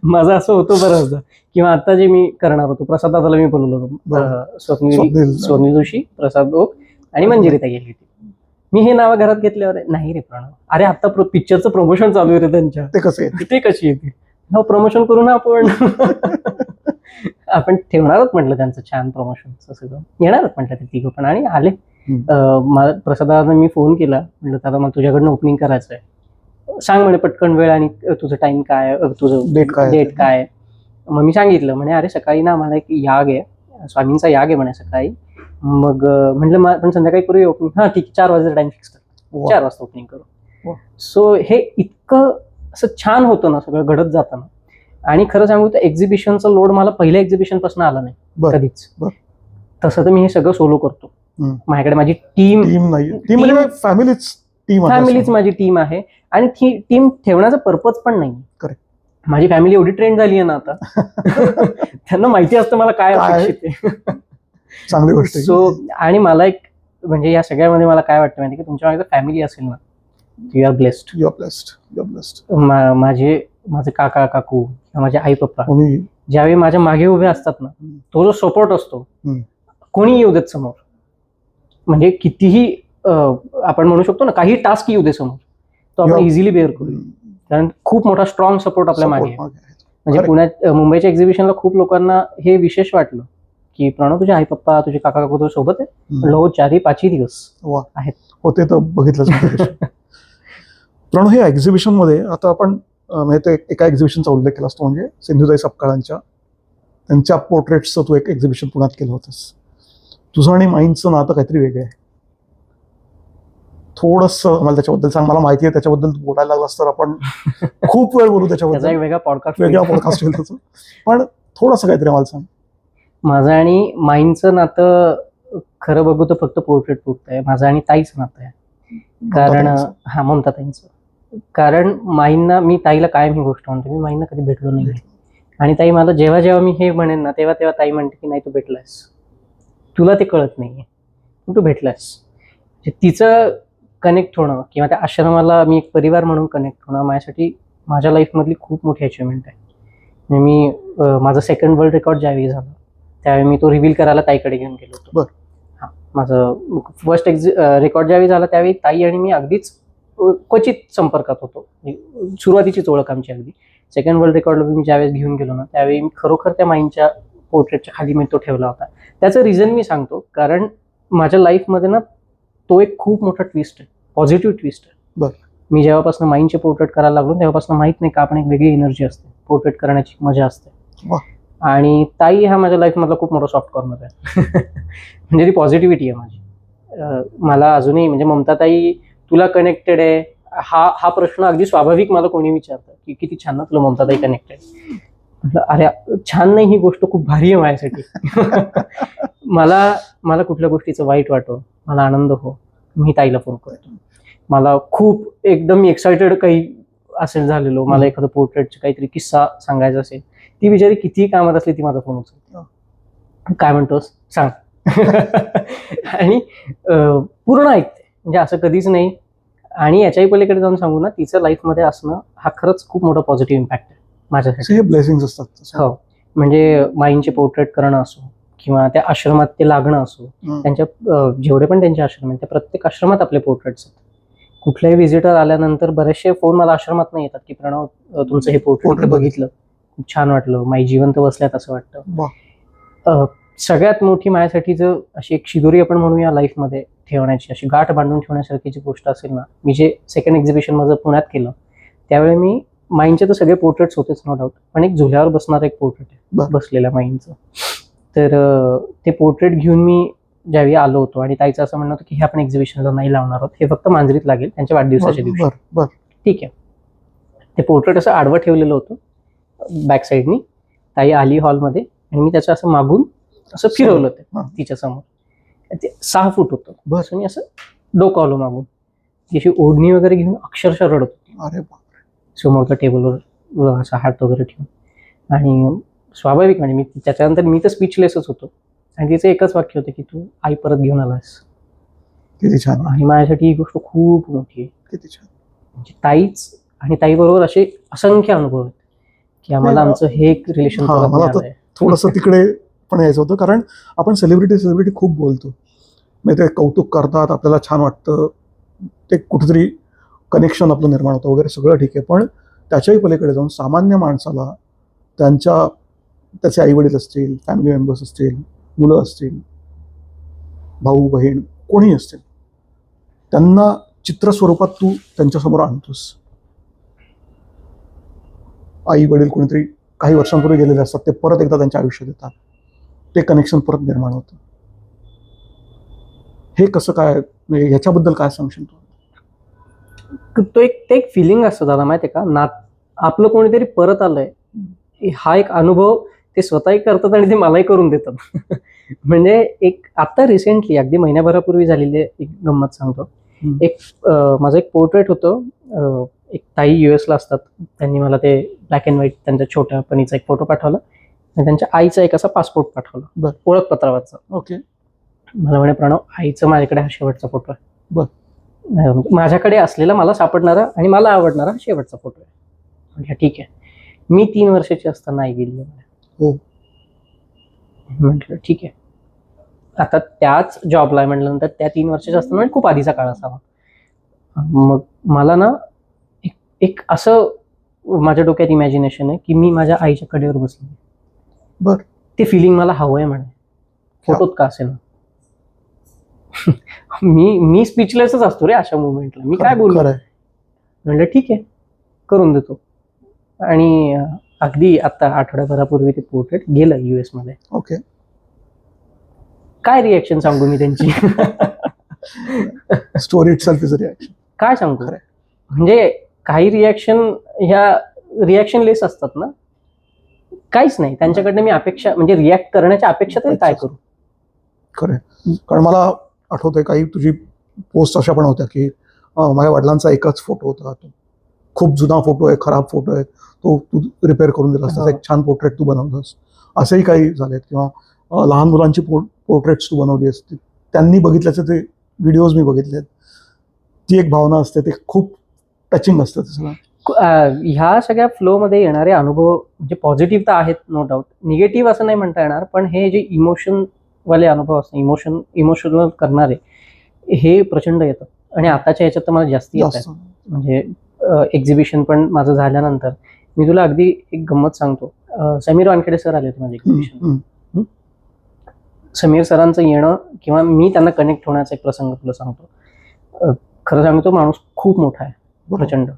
माझं असं होतं बऱ्याचदा. किंवा आता जे मी करणार होतो, प्रसाद दादाला मी बोलवलं होतं, स्वप्नील जोशी, प्रसाद ओक आणि मंजिरी ताई गेली होती. मी हे नावं घरात घेतल्यावर नाही रे प्रणव, अरे आता पिक्चरचं प्रमोशन चालू आहे रे त्यांच्या, ते कसं आहे ते कशी येते, हो प्रमोशन करू ना आपण. आपण ठेवणारच म्हटलं त्यांचं छान प्रमोशनचं सगळं, येणारच म्हटलं ते तिघं पण, आणि आले. प्रसाद दादांना मी फोन केला, म्हटलं दादा मला तुझ्याकडनं ओपनिंग करायचं आहे, सांग म्हणे पटकन वेळ आणि तुझं टाइम काय, तुझं डेट काय. मग मी सांगितलं, म्हणे अरे सकाळी ना मला एक याग आहे, स्वामींचा याग आहे म्हणे सकाळी. मग म्हटलं पण संध्याकाळी करूया ओपनिंग. हा ठीक, 4 वाजता टाइम फिक्स कर, 4 वाजता ओपनिंग करू. सो हे इतकं असं छान होतं ना सगळं घडत जाताना. आणि खरं सांगू तर एक्झिबिशनचा लोड मला पहिल्या एक्झिबिशन पासून आला नाही कधीच. तसं तर मी हे सगळं सोलो करतो. माझ्याकडे माझी टीम म्हणजे फॅमिलीच माझी टीम आहे, आणि ती टीम ठेवण्याचा पर्पज पण नाही. माझी फॅमिली एवढी ट्रेंड झाली आहे ना आता, त्यांना माहिती असतं मला काय अपेक्षित आहे. चांगली गोष्ट. सो आणि मला एक म्हणजे या सगळ्यामध्ये मला काय वाटतं माहिती की तुमच्या मागे फॅमिली असेल ना, यू आर ब्लेस्ड. माझे काका काकू किंवा माझे आई पप्पा ज्यावेळी माझ्या मागे उभे असतात ना, तो जो सपोर्ट असतो कोणी येऊ देत समोर, म्हणजे कितीही आपण म्हणू शकतो ना काही टास्क येऊ दे समोर, तो आपण इझिली बेअर करू, कारण खूप मोठा स्ट्रॉंग सपोर्ट आपल्या मागे आहे. म्हणजे मुंबईच्या एक्झिबिशनला खूप लोकांना हे विशेष वाटलं की प्रणव तुझे आई पप्पा तुझे काका काकू तुझ्या सोबत आहे. म्हणलं 4-5 दिवस आहेत होते तर बघितलं. प्रणव हे एक्झिबिशन मध्ये आता आपण म्हणजे एका एक्झिबिशनचा उल्लेख केला असतो, म्हणजे सिंधुताई सपकाळांच्या त्यांच्या पोर्ट्रेट्सचं तू एक एक्झिबिशन पुण्यात केलं होतंस. तुझं आणि माईंडचं नातं काहीतरी वेगळं आहे. थोडंसं मला त्याच्याबद्दल सांग. मला माहिती आहे त्याच्याबद्दल बोलायला लागलास तर आपण खूप वेळ बोलू त्याच्याबद्दल, वेगळा पॉडकास्ट होईल त्याचं, पण थोडंसं काहीतरी मला सांग. माझं आणि माईंडचं नातं खरं बघू तर फक्त पोर्ट्रेट पुरतं आहे. माझं आणि ताईचं नातं आहे. कारण ममता ताईंचं. कारण माईंना मी ताईला कायम ही गोष्ट म्हणतो, मी माईंना कधी भेटलो नाही. आणि ताई मला जेव्हा जेव्हा मी हे म्हणेन ना तेव्हा तेव्हा ताई म्हणते की नाही तू भेटलास, तुला ते कळत नाहीये, तू भेटलास. तिचं कनेक्ट होणं किंवा त्या आश्रमाला मी एक परिवार म्हणून कनेक्ट होणं माझ्यासाठी माझ्या लाईफमधली खूप मोठी अचिव्हमेंट आहे. मी माझं सेकंड वर्ल्ड रेकॉर्ड ज्यावेळी झालं त्यावेळी मी तो रिव्हील करायला ताईकडे घेऊन गेलो होतो. माझं फर्स्ट रेकॉर्ड ज्यावेळी झाला त्यावेळी ताई आणि मी अगदीच क्वचित संपर्कात होतो, सुरुवातीचीच ओळख आमची अगदी. सेकंड वर्ल्ड रेकॉर्डला मी ज्यावेळेस घेऊन गेलो ना त्यावेळी मी खरोखर त्या माईंडच्या पोर्ट्रेटच्या खाली मी तो ठेवला होता. त्याचं रिझन मी सांगतो, कारण माझ्या लाईफमध्ये ना तो एक खूप मोठा ट्विस्ट आहे, पॉझिटिव्ह ट्विस्ट आहे. मी जेव्हापासून माईंडचे पोर्ट्रेट करायला लागलो तेव्हापासून माहित नाही का आपण एक वेगळी एनर्जी असते, पोर्ट्रेट करण्याची मजा असते. आणि ताई हा माझ्या लाईफमधला खूप मोठा सॉफ्ट कॉर्नर आहे. म्हणजे ती पॉझिटिव्हिटी आहे माझी. मला अजूनही म्हणजे ममता ताई तुला कनेक्टेड आहे हा प्रश्न अगदी स्वाभाविक मला कोणी विचारतं की किती छान ना तुला ममता ताई कनेक्टेड. म्हटलं अरे छान नाही, ही गोष्ट खूप भारी आहे माझ्यासाठी. मला कुठल्या गोष्टीचं वाईट वाटो, मला आनंद हो, मी ताईला फोन करतो. मला खूप एकदम एक्सायटेड काही असेल झालेलो, मला एखादं पोर्ट्रेटचा काहीतरी किस्सा सांगायचा असेल, ती बिचारी कितीही कामात असली ती माझा फोन उचलते, काय म्हणतोस सांग. आणि पूर्ण ऐकते, म्हणजे असं कधीच नाही. आणि याच्याही पलीकडे जाऊन सांगू ना, तिचं लाईफमध्ये असणं हा खरंच खूप मोठा पॉझिटिव्ह इम्पॅक्ट आहे माझ्यासाठी. ब्लेसिंग्स असतात. हो, म्हणजे माईंडचे पोर्ट्रेट करणं असो किंवा त्या आश्रमात ते लागणं असो, त्यांच्या जेवढे पण त्यांचे आश्रम आहेत त्या प्रत्येक आश्रमात आपले पोर्ट्रेट्स आहेत. कुठल्याही व्हिजिटर आल्यानंतर बरेचसे फोन मला आश्रमात नाही येतात की प्रणव तुमचं हे पोर्ट्रेट बघितलं, खूप छान वाटलं, माई जिवंत बसल्यात असं वाटतं. सगळ्यात मोठी माझ्यासाठी जर अशी एक शिदोरी आपण म्हणूया लाईफमध्ये ठेवण्याची, अशी गाठ बांधून ठेवण्यासारखी जी गोष्ट असेल ना, मी जे सेकंड एक्झिबिशन माझं पुण्यात केलं त्यावेळी मी माईंडचे तर सगळे पोर्ट्रेट्स होतेच नो डाऊट, पण एक झुल्यावर बसणारं एक पोर्ट्रेट आहे बसलेल्या माईंडचं. तर ते पोर्ट्रेट घेऊन मी ज्यावेळी आलो होतो आणि ताईचं असं म्हणणं होतं की हे आपण एक्झिबिशनला नाही लावणार आहोत, हे फक्त मांजरीत लागेल त्यांच्या वाढदिवसाच्या दिवशी. ठीक आहे, ते पोर्ट्रेट असं आडवं ठेवलेलं होतं बॅक साईडनी. ताई आली हॉलमध्ये आणि मी त्याचं असं मागून असं फिरवलं ते तिच्या समोर. ते 6 फूट होतं बस, मी असं डोकावलं मागून. ती अशी ओढणी वगैरे घेऊन अक्षरशः रडत होती समोरच्या टेबलवर असा हात वगैरे ठेवून. आणि स्वाभाविक म्हणजे मी त्याच्यानंतर मी तर स्पीचलेसच होतो. आणि तिचं एकच वाक्य होतं की तू आई परत घेऊन आलास. किती छान. आणि माझ्यासाठी ही गोष्ट खूप मोठी आहे. किती छान. म्हणजे ताईच आणि ताईबरोबर असे असंख्य अनुभव आहेत की आम्हाला नाही, आमचं हे एक रिलेशन हा, मला तर थोडंसं तिकडे पण यायचं होतं, कारण आपण सेलिब्रिटी खूप बोलतो, म्हणजे ते कौतुक करतात, आपल्याला छान वाटतं, ते कुठेतरी कनेक्शन आपलं निर्माण होतं वगैरे, सगळं ठीक आहे. पण त्याच्याही पलीकडे जाऊन सामान्य माणसाला त्याचे आईवडील असतील, फॅमिली मेंबर्स असतील, मुलं असतील, भाऊ बहीण कोणी असतील, त्यांना चित्र स्वरूपात तू त्यांच्यासमोर आणतोस. आई वडील कोणीतरी काही वर्षांपूर्वी गेलेले असतात, ते परत एकदा त्यांच्या आयुष्यात येतात, ते कनेक्शन परत निर्माण होतं. हे कसं काय, म्हणजे ह्याच्याबद्दल काय सांगशील तू? ते एक फिलिंग असतं दादा, माहितीये का, आपलं कोणीतरी परत आलंय, हा एक अनुभव ते स्वतःही करतात आणि ते मलाही करून देतात. म्हणजे एक आता रिसेंटली अगदी महिन्याभरापूर्वी झालेली एक गंमत सांगतो. माझं एक पोर्ट्रेट होतं, एक ताई US ला असतात, त्यांनी मला ते ब्लॅक अँड व्हाईट त्यांच्या छोट्यापणीचा एक फोटो पाठवला आणि त्यांच्या आईचा एक असा पासपोर्ट पाठवला, ओळखपत्रावरचा. ओके. मला म्हणे, प्रणव, आईचं माझ्याकडे हा शेवटचा फोटो आहे. बर. माझ्याकडे असलेला, मला सापडणारा आणि मला आवडणारा हा शेवटचा फोटो आहे. म्हटलं ठीक आहे. मी 3 वर्षाची असताना आई गेली. हो. म्हटलं ठीक आहे. आता त्याच जॉबला आहे म्हटल्यानंतर त्या 3 वर्षाच्या असताना म्हणजे खूप आधीचा काळ असावा. मग मला ना एक असं माझ्या डोक्यात इमॅजिनेशन आहे की मी माझ्या आईच्या कडेवर बसले. बर. ते फिलिंग मला हवंय म्हणे, फोटोत का असेल. मी स्पीचलेसच असतो रे अशा मुवमेंटला. मी काय बोलू. म्हणलं ठीक आहे, करून देतो. आणि अगदी आता आठवड्याभरापूर्वी ते पोर्ट्रेट गेलं US मध्ये. ओके. काय रिएक्शन सांगू मी त्यांची. Story itself is a reaction. काय सांगू, म्हणजे काही रिएक्शन ह्या रिएक्शन लेस असतात ना, काहीच नाही त्यांच्याकडनं. मी अपेक्षा म्हणजे रिॲक्ट करण्याच्या अपेक्षा तरी काय करू. खरं, कारण मला आठवतंय काही तुझी पोस्ट अशा पण होत्या की माझ्या वडिलांचा एकच फोटो होता, तो खूप जुना फोटो आहे, खराब फोटो आहे, तो तू रिपेअर करून दिलास, त्याचा एक छान पोर्ट्रेट तू बनवलास. असेही काही झालेत. किंवा लहान मुलांची पोर्ट्रेट्स तू बनवली असते, त्यांनी बघितल्याचे ते व्हिडिओज मी बघितलेत. ती एक भावना असते, ते खूप टचिंग असतं ते सगळं. ह्या सगळ्या फ्लोमध्ये येणारे अनुभव म्हणजे पॉझिटिव्ह तर आहेत, नो डाऊट. निगेटिव्ह असं नाही म्हणता येणार, पण हे जे इमोशनवाले अनुभव असतात, इमोशनल करणारे, हे प्रचंड येतं. आणि आताच्या ह्याच्यात तर मला जास्ती येत आहे. म्हणजे एक्झिबिशन पण माझं झाल्यानंतर मी तुला अगदी एक गंमत सांगतो. समीर वानखेडे सर आले होते माझ्या एक्झिबिशन. समीर सरांचं येणं किंवा मी त्यांना कनेक्ट होण्याचा एक प्रसंग तुला सांगतो. खरं सांगतो, माणूस खूप मोठा आहे, प्रचंड,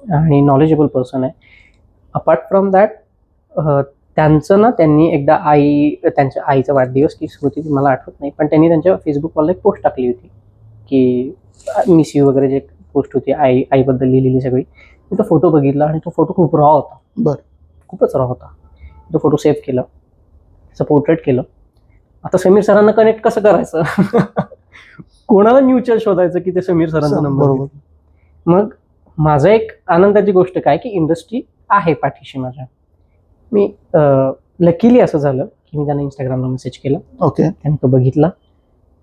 आणि नॉलेजेबल पर्सन आहे. अपार्ट फ्रॉम दॅट, त्यांचं ना, त्यांनी एकदा त्यांच्या आईचा वाढदिवस की स्मृती मला आठवत नाही, पण त्यांनी त्यांच्या फेसबुकवर एक पोस्ट टाकली होती की मिस यू वगैरे, जे पोस्ट होती आईबद्दल लिहिलेली सगळी. मी तो फोटो बघितला आणि तो फोटो खूप रॉ होता. बर. खूपच रॉ होता. तो फोटो सेव्ह केला, त्याचं पोर्ट्रेट केलं. आता समीर सरांना कनेक्ट कसं करायचं. कोणाला म्युच्युअल शोधायचं की ते समीर सरांचा नंबर. मग माझा एक आनंदाची गोष्ट काय की इंडस्ट्री आहे पाठीशी माझ्या. मी लकीली असं झालं की मी त्यांना इंस्टाग्रामला मेसेज केला. ओके. त्यांनी तो बघितला.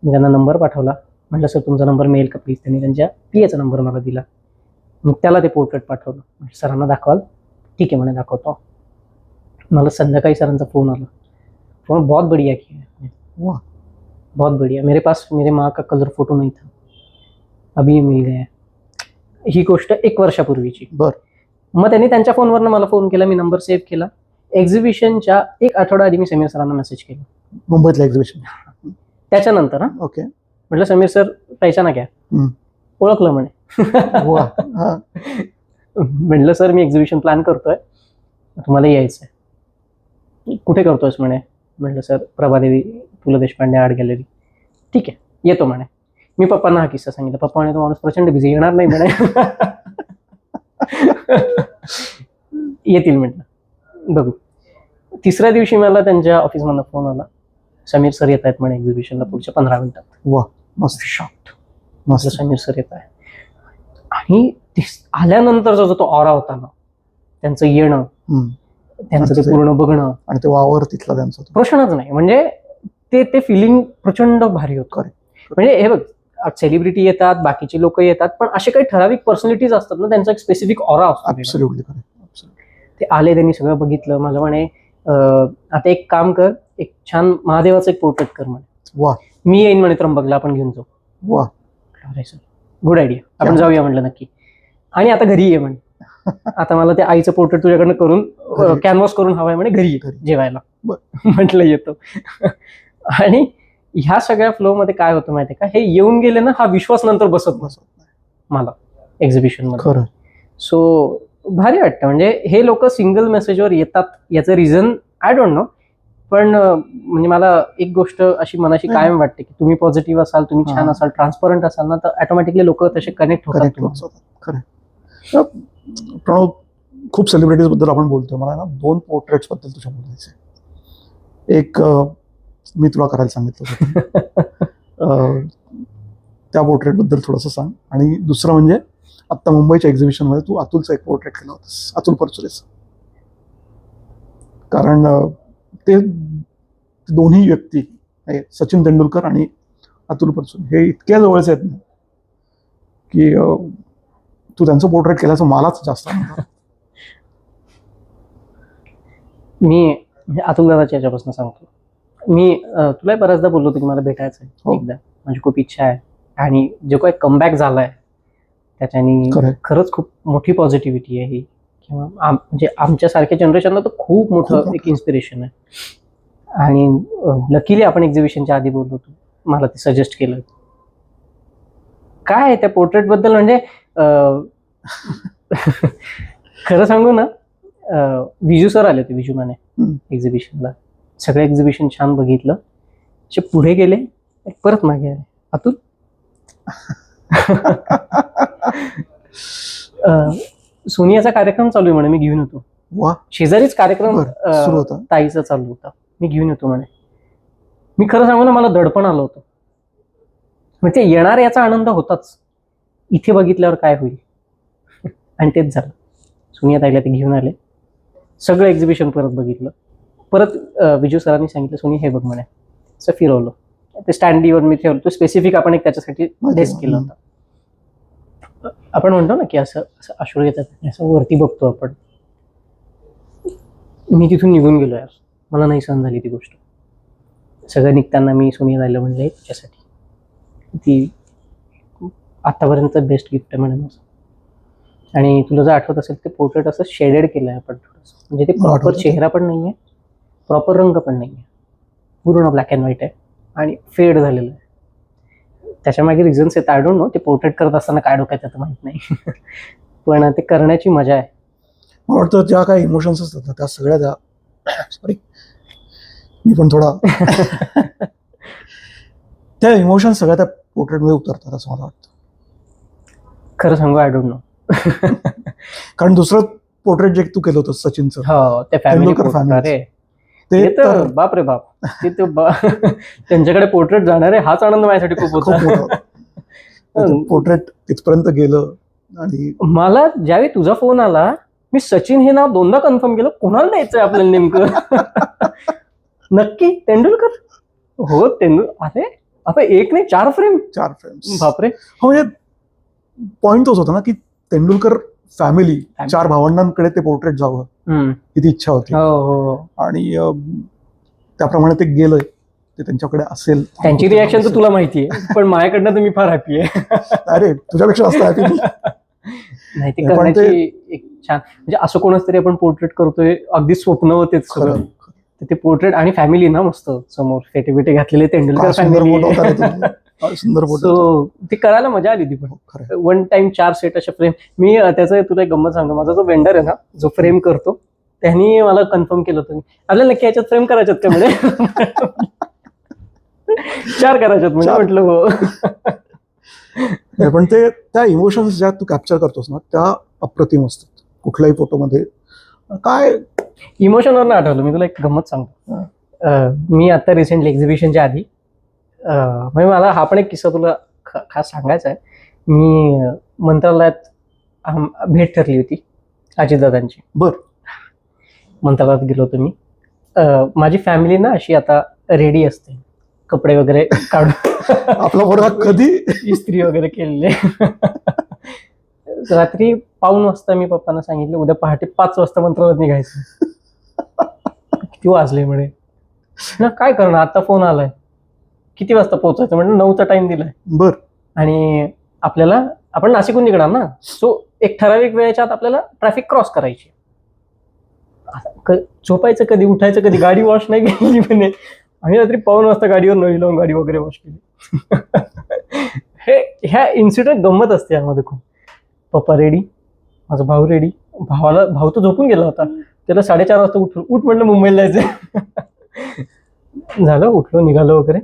मी त्यांना नंबर पाठवला. म्हटलं सर तुमचा नंबर मिळेल का प्लीज. त्यांनी त्यांच्या PAचा नंबर मला दिला. मग त्याला ते पोर्ट्रेट पाठवलं. सरांना दाखवाल. ठीक आहे म्हणे, दाखवतो. मला संध्याकाळी सरांचा फोन आला. फोन बहुत बढ़िया किया है. वाह, बहुत बढ़िया. मेरे पास मेरे माँ का कलर फोटो नहीं था, अभी ये मिल गया. ही गोष्ट 1 वर्षापूर्वीची. बर. मग त्यांनी त्यांच्या फोनवरनं मला फोन केला. मी नंबर सेव्ह केला. एक्झिबिशनच्या 1 आठवडा आधी मी समीर सरांना मेसेज केला. मुंबईतलं एक्झिबिशन. त्याच्यानंतर ओके. म्हटलं समीर सर पहचाना क्या. ओळखलं म्हणे. म्हटलं सर मी एक्झिबिशन प्लॅन करतोय, तुम्हाला यायचंय. कुठे करतोयस म्हणे. म्हटलं सर प्रभादेवी पु ल देशपांडे आर्ट गॅलरी. ठीक आहे, येतो म्हणे. मी पप्पांना हा किस्सा सांगितला. पप्पा म्हणे तो माणूस प्रचंड बिझी, येणार नाही म्हणे. येतील म्हटलं, बघू. 3ऱ्या दिवशी मला त्यांच्या ऑफिसमधनं फोन आला. समीर सर येत आहेत म्हणे एक्झिबिशनला पुढच्या 15 मिनिटात. वा, मस्त. शॉक्ड. मस्त. समीर सर येत आहे. आणि आल्यानंतरचा जो तो ऑरा होता ना, त्यांचं येणं, त्यांचं ते पूर्ण बघणं आणि ते वावर तिथला त्यांचा प्रश्नच नाही. म्हणजे ते फिलिंग प्रचंड भारी होतं. म्हणजे हे बघ, सेलिब्रिटी येतात, बाकीचे लोक येतात, पण असे काही ठराविक पर्सनॅलिटीज असतात ना, त्यांचा एक स्पेसिफिक ऑरा असतो वेगळा. Absolutely correct. ते आले, त्यांनी सगळं बघितलं. मला म्हणे आता एक काम कर, एक छान महादेवाचं एक पोर्ट्रेट कर म्हणे. वा मी येईन म्हणे त्र्यंबकला, आपण घेऊन जाऊ. वा अरे सर, गुड आयडिया, आपण जाऊया म्हटलं नक्की. आणि आता घरी ये म्हणे. आता मला ते आईचं पोर्ट्रेट तुझ्याकडनं करून कॅनव्हास करून हवाय म्हणे, घरी ये जेवायला. म्हटलं येतो. आणि ह्या सगळ्या फ्लो मध्ये काय होतं माहितीये का, हे येऊन गेले ना, हा विश्वास नंतर बसत मला एक्झिबिशन मध्ये. खरं. सो भारी वाटतं. म्हणजे हे लोक सिंगल मेसेजवर येतात, याचं रिझन आय डोंट नो, पण म्हणजे मला एक गोष्ट अशी मनाशी कायम वाटते की तुम्ही पॉझिटिव्ह असाल, तुम्ही छान असाल, ट्रान्सपरंट असाल ना, तर ऑटोमॅटिकली लोक तसे कनेक्ट होतात. खरं. प्रणव, खूप सेलिब्रिटीज बद्दल आपण बोलतोय, मला ना 2 पोर्ट्रेट्स बद्दल तुझ्या बोलायचे. एक मी तुला करायला सांगितलं होतं. त्या पोर्ट्रेट बद्दल थोडंसं सांग. आणि दुसरं म्हणजे आता मुंबईच्या एक्झिबिशन मध्ये तू अतुलचा एक पोर्ट्रेट केला होतास, अतुल परचुरेचं. कारण ते दोन्ही व्यक्ती, सचिन तेंडुलकर आणि अतुल परचुरे, हे इतक्या जवळचे आहेत ना की तू त्यांचं पोर्ट्रेट केल्याचं मलाच जास्त आवडतं. मी अतुल दादाच्या याच्यापासून सांगतो. मी तुला बऱ्याचदा बोललो होतो की मला भेटायचं आहे एकदा, म्हणजे खूप इच्छा आहे. आणि जो काही कमबॅक झालाय त्याच्यानी खरंच खूप मोठी पॉझिटिव्हिटी आहे ही, किंवा म्हणजे आमच्यासारख्या जनरेशनला तर खूप मोठं एक इन्स्पिरेशन आहे. आणि लकीली आपण एक्झिबिशनच्या आधी बोललो होतो, मला ते सजेस्ट केलं. काय त्या पोर्ट्रेट बद्दल म्हणजे खरं सांगू ना, विजू सर आले होते, विजू माने, एक्झिबिशनला. सगळं एक्झिबिशन छान बघितलं, पुढे गेले, परत मागे आले, अतुल. सोनियाचा कार्यक्रम चालू आहे म्हणे, मी घेऊन येतो. शेजारीच कार्यक्रम ताईचा चालू होता, मी घेऊन येतो म्हणे. मी खरं सांगू ना, मला दडपण आलं होतं. म्हणजे येणार याचा आनंद होताच, इथे बघितल्यावर काय होईल. आणि तेच झालं. सोनिया ताईला ते घेऊन आले, सगळं एक्झिबिशन परत बघितलं. परत विजू सरांनी सांगितलं, सोनी हे बघ म्हणे. असं फिरवलं, ते स्टँडीवर मी ठेवलं. तो स्पेसिफिक आपण एक त्याच्यासाठी डेस्क केलं होतं. आपण म्हणतो ना की असं असं अश्रू येतात, असं वरती बघतो आपण. मी तिथून निघून गेलो यार, मला नाही सहन झाली ती गोष्ट. सगळं निघताना मी सोनिया ताईला म्हणले, तुझ्यासाठी ती आतापर्यंत बेस्ट गिफ्ट आहे म्हणे. आणि तुला जर आठवत असेल, ते पोर्ट्रेट असं शेडेड केलंय आपण थोडंसं, म्हणजे ते प्रॉपर चेहरा पण नाहीये, प्रॉपर रंग पण नाहीये, पूर्ण ब्लॅक अँड व्हाईट आहे आणि फेड झालेलं आहे. त्याच्या मागे रिझन्स आहेत, आय डोंट नो. ते पोर्ट्रेट करत असताना काय डोक्यात येतं माहित नाही, पण ते करण्याची मजा आहे. मला वाटतं ज्या काही इमोशन्स असतात ना, त्या सगळ्या त्या, सॉरी मी पण थोडा त्या इमोशन्स सगळ्या त्या पोर्ट्रेटमध्ये उतरतात असं मला वाटतं. खरं सांगू, आय डोंट नो. कारण दुसरं पोर्ट्रेट जे तू केलं होतं सचिनचं, तेंडुलकर फॅमिली, ते तर बाप रे बाप, ते त्यांच्याकडे पोर्ट्रेट जाणार आहे, हाच आनंद माझ्यासाठी खूप होता. पोर्ट्रेट तिथपर्यंत गेलं. आणि मला ज्यावेळी तुझा फोन आला, मी सचिन हे नाव 2दा कन्फर्म केलं, कोणाला द्यायचंय आपल्याला नेमकं. नक्की तेंडुलकर, हो तेंडुलकर. अरे आपण एक नाही, 4 फ्रेम्स. बापरे. हो, म्हणजे पॉइंट तोच होता ना की तेंडुलकर फॅमिली, 4 भावंडांकडे ते पोर्ट्रेट जावं, किती इच्छा होती. आणि त्याप्रमाणे ते गेलंय, ते त्यांच्याकडे असेल. त्यांची रिॲक्शन तर तुला माहिती आहे, पण माझ्याकडनं तर मी फार हॅपी आहे. अरे तुझ्यापेक्षा जास्त हॅपी नाही. ते करण्याची एक छान, म्हणजे असं कोणाच तरी आपण पोर्ट्रेट करतोय, अगदी स्वप्न होतेच सगळं. ते पोर्ट्रेट आणि फॅमिली ना, मस्त समोर फेटे बिटे घातलेले तेंडुलकर फॅमिली, सुंदर फोटो. सो ते करायला मजा आली ती. पण 1 टाइम 4 सेट अशा फ्रेम. मी त्याचं तुला एक गंमत सांगतो, माझा जो वेंडर आहे ना, जो फ्रेम करतो, त्यांनी मला कन्फर्म केलं होतं, आपल्याला नक्की याच्यात फ्रेम करायच्यात का म्हणे. 4 करायच्यात म्हणजे. म्हटलं हो. पण ते त्या इमोशन्स ज्या तू कॅप्चर करतोस ना, त्या अप्रतिम असतात कुठल्याही फोटोमध्ये. काय इमोशनवरनं आठवलं, मी तुला एक गंमत सांगतो. मी आता रिसेंटली एक्झिबिशनच्या आधी, म्हणजे मला हा पण एक किस्सा तुला खास सांगायचा आहे. मी मंत्रालयात भेट ठरली होती अजितदादांची. मंत्रालयात गेलो होतो मी. माझी फॅमिली ना अशी आता रेडी असते, कपडे वगैरे काढून आपला पोरगा कधी इस्त्री वगैरे केलेले. रात्री 5:15 वाजता मी पप्पांना सांगितलं उद्या पहाटे 5 वाजता मंत्रालयात निघायचं. किती वाजले म्हणे. ना काय करणार, आता फोन आलाय, किती वाजता पोहोचायचं म्हणजे 9चा टाइम दिलाय. बर. आणि आपल्याला आपण नाशिकहून निघणार ना, सो एक ठराविक वेळेच्या आत आपल्याला ट्रॅफिक क्रॉस करायची. झोपायचं कधी, उठायचं कधी, गाडी वॉश नाही केली म्हणे. आम्ही रात्री 5:15 वाजता गाडीवर नळी लावून गाडी वगैरे वॉश केली. ह्या इन्सिडेंट गंमत असते यामध्ये खूप. पप्पा रेडी, माझा भाऊ रेडी. भाऊ तर झोपून गेला होता, त्याला 4:30 वाजता उठ म्हटलं मुंबईला जायचं. झालं, उठलो, निघालो वगैरे.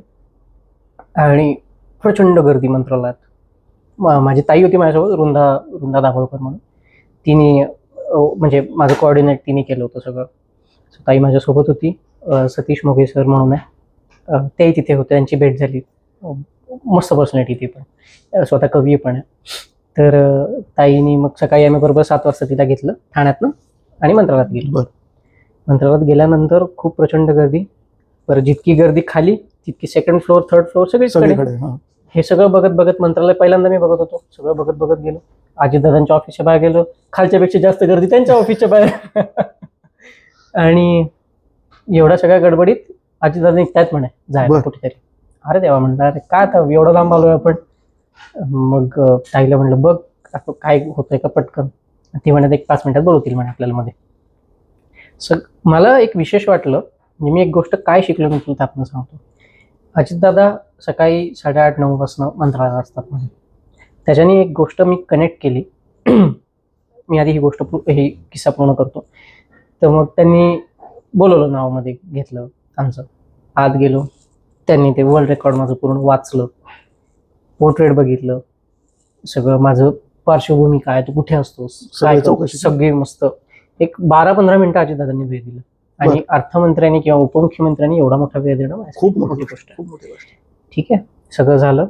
आणि प्रचंड गर्दी मंत्रालयात. माझी ताई होती माझ्यासोबत, रुंदा दाभोळकर म्हणून. तिने म्हणजे माझं कोऑर्डिनेट तिने केलं होतं सगळं. ताई माझ्यासोबत होती. सतीश मोघे सर म्हणून आहे, तेही तिथे होते, त्यांची भेट झाली. मस्त पर्सनॅलिटी ती पण, स्वतः कवी पण आहे. तर ताईने मग सकाळी आम्ही बरोबर 7 वाजता तिला घेतलं ठाण्यातनं आणि मंत्रालयात गेलो. मंत्रालयात गेल्यानंतर खूप प्रचंड गर्दी. बरं, जितकी गर्दी खाली तितकी सेकंड फ्लोअर, थर्ड फ्लोअर सगळीकडे. हे सगळं बघत बघत मंत्रालय पहिल्यांदा मी बघत होतो. सगळं बघत बघत गेलो. अजितदादांच्या ऑफिसच्या बाहेर गेलो. खालच्यापेक्षा जास्त गर्दी त्यांच्या ऑफिसच्या बाहेर. आणि एवढ्या सगळ्या गडबडीत अजितदादा निघतायत म्हणे जायला कुठेतरी. अरे देवा म्हणलं, अरे काय आता एवढं लांब आलोय आपण. मग ताईला म्हणलं बघ आता काय होतंय का पटकन. ती म्हणत 1-5 मिनिटात बोलवतील म्हणे आपल्याला मध्ये. मला एक विशेष वाटलं, म्हणजे मी एक गोष्ट काय शिकलो मी तुला आपण सांगतो. अजितदादा सकाळी 8:30-9 वाजता मंत्रालयात असतात म्हणजे. त्याच्याने एक गोष्ट मी कनेक्ट केली. मी आधी ही किस्सा पूर्ण करतो. तर मग त्यांनी बोलवलं, नावामध्ये घेतलं आमचं. आत गेलो. त्यांनी ते वर्ल्ड रेकॉर्ड माझं पूर्ण वाचलं, पोर्ट्रेट बघितलं, सगळं माझं पार्श्वभूमी काय, तू कुठे असतोस, काय सगळी मस्त. एक 12-15 मिनिटं अजितदादांनी वेळ दिला. आणि अर्थमंत्र्यांनी किंवा उपमुख्यमंत्र्यांनी एवढा मोठा वेळ देणं खूप मोठी गोष्ट आहे. ठीक आहे, सगळं झालं.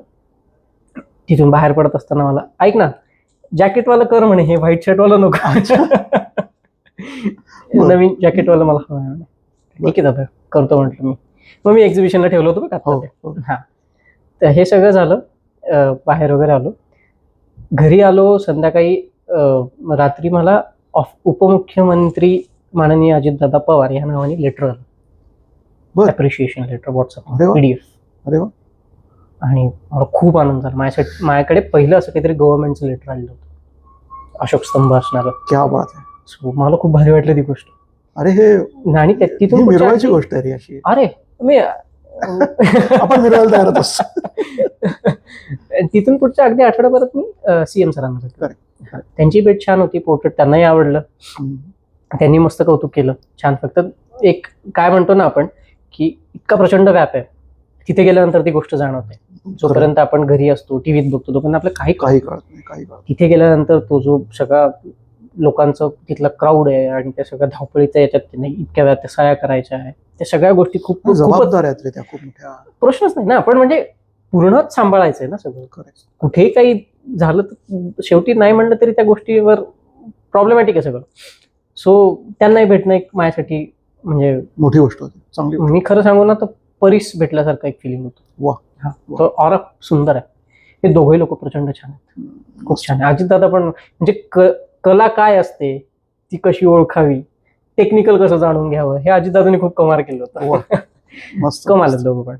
तिथून बाहेर पडत असताना मला, ऐक ना, जॅकेटवाला कर म्हणे, हे व्हाईट शर्टवाला नको. नवीन जॅकेटवाला मला हवं आहे म्हणे. ठीक आहे दादा, करतो म्हटलं मी. मग मी एक्झिबिशनला ठेवलं होतं बघ. हा, तर हे सगळं झालं. बाहेर वगैरे आलो, घरी आलो संध्याकाळी. रात्री मला उपमुख्यमंत्री माननीय अजितदादा पवार या नावाने लेटर आलं, अप्रिशिएशन लेटर, व्हॉट्सअप PDF. अरे वा. आणि मला खूप आनंद झाला. माझ्याकडे पहिलं असं काहीतरी गव्हर्नमेंटचं लेटर आलेलं होतं, अशोक स्तंभ असणारं. क्या बात आहे. सो मला खूप भारी वाटलं ती गोष्ट. अरे हे, आणि तिथून मिरवायची गोष्ट आहे अशी. अरे मी आपण मिरवायला तयार असतो. तिथून पुढच्या अगदी आठवड्याभरात मी CM सरांना भेटलो. त्यांची भेट छान होती. पोर्ट्रेट त्यांनाही आवडलं. त्यांनी मस्त कौतुक केलं. छान. फक्त एक काय म्हणतो ना आपण, की इतका प्रचंड व्याप आहे, तिथे गेल्यानंतर ती गोष्ट जाणवते. जोपर्यंत आपण घरी असतो, टीव्हीत बघतो, तोपर्यंत आपलं काही कळत नाही. तिथे गेल्यानंतर तो जो सगळा लोकांचं तिथला क्राऊड आहे आणि त्या सगळ्या धावपळीच्या याच्यात नाही, इतक्या वेळा त्या सहाय्या करायच्या आहे, त्या सगळ्या गोष्टी खूप जबाबदार आहेत रे त्या, खूप मोठ्या. प्रश्नच नाही ना. आपण म्हणजे पूर्णच सांभाळायचं आहे ना सगळं. कुठेही काही झालं तर शेवटी नाही म्हणलं तरी त्या गोष्टीवर प्रॉब्लेमॅटिक आहे सगळं. सो त्यांनाही भेटणं एक माझ्यासाठी म्हणजे मोठी गोष्ट होती, चांगली. मी खरं सांगू ना, तर परीस भेटल्यासारखं एक फिलिंग होतं. वा. हा, तो ऑरा सुंदर आहे. हे दोघंही लोक प्रचंड छान आहेत, खूप छान आहे. अजितदादा पण म्हणजे कला काय असते, ती कशी ओळखावी, टेक्निकल कसं जाणून घ्यावं, हे अजितदादांनी खूप कमाल केलं होतं. कमाल आहे दोघं पण.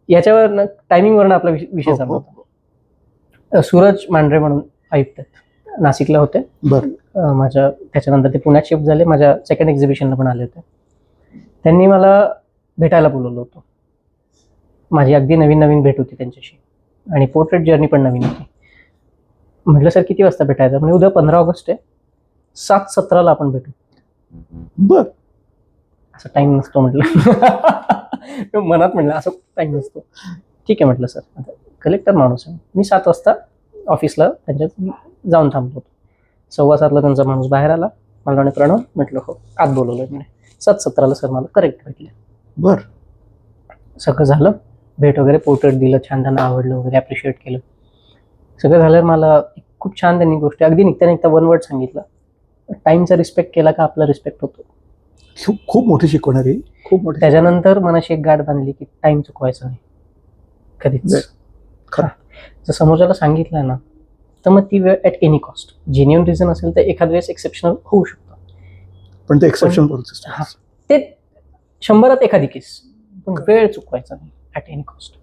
याच्यावर टायमिंगवरनं आपला विषय चालू होता. सूरज मांढरे म्हणून आयुक्त आहेत, नाशिकला होते. माझ्या त्याच्यानंतर ते पुण्यात शिफ्ट झाले. माझ्या सेकंड एक्झिबिशनला पण आले होते. त्यांनी मला भेटायला बोलवलं होतं. माझी अगदी नवीन भेट होती त्यांच्याशी आणि पोर्ट्रेट जर्नी पण नवीन होती. म्हटलं सर किती वाजता भेटायचं? म्हणजे उद्या 15 ऑगस्ट आहे, 7:17 आपण भेटू. बर, असं टाइम नसतो म्हटलं. मनात म्हटलं असं टाइम नसतो. ठीक आहे म्हटलं सर, आता कलेक्टर माणूस आहे मी. 7 वाजता ऑफिसला त्यांच्यात जाऊन थांबलो होतो. 7:15 त्यांचा माणूस बाहेर आला. मला म्हणे प्रणव. म्हटलं हो. आत बोलवलं म्हणे. 7:17 सर मला करेक्ट भेटले. बर, सगळं झालं. भेट वगैरे, पोर्ट्रेट दिलं, छान त्यांना आवडलं वगैरे, अप्रिशिएट केलं. सगळं झालं. मला खूप छान त्यांनी गोष्टी अगदी निघता 1 वर्ड सांगितलं, टाइमचा रिस्पेक्ट केला का आपला रिस्पेक्ट होतो. खूप मोठी शिकवणारी, खूप मोठी. त्याच्यानंतर मनाशी एक गाठ बांधली की टाइम चुकवायचा नाही. कधीच. खरं. जर समोरच्याला सांगितलं ना तर मग ती वेळ at any cost, genuine reason असेल तर एखाद वेळेस एक्सेप्शनल होऊ शकतं, पण ते एक्सेप्शन ते 100त एखादी केस, पण वेळ चुकवायचा नाही ॲट एनी कॉस्ट.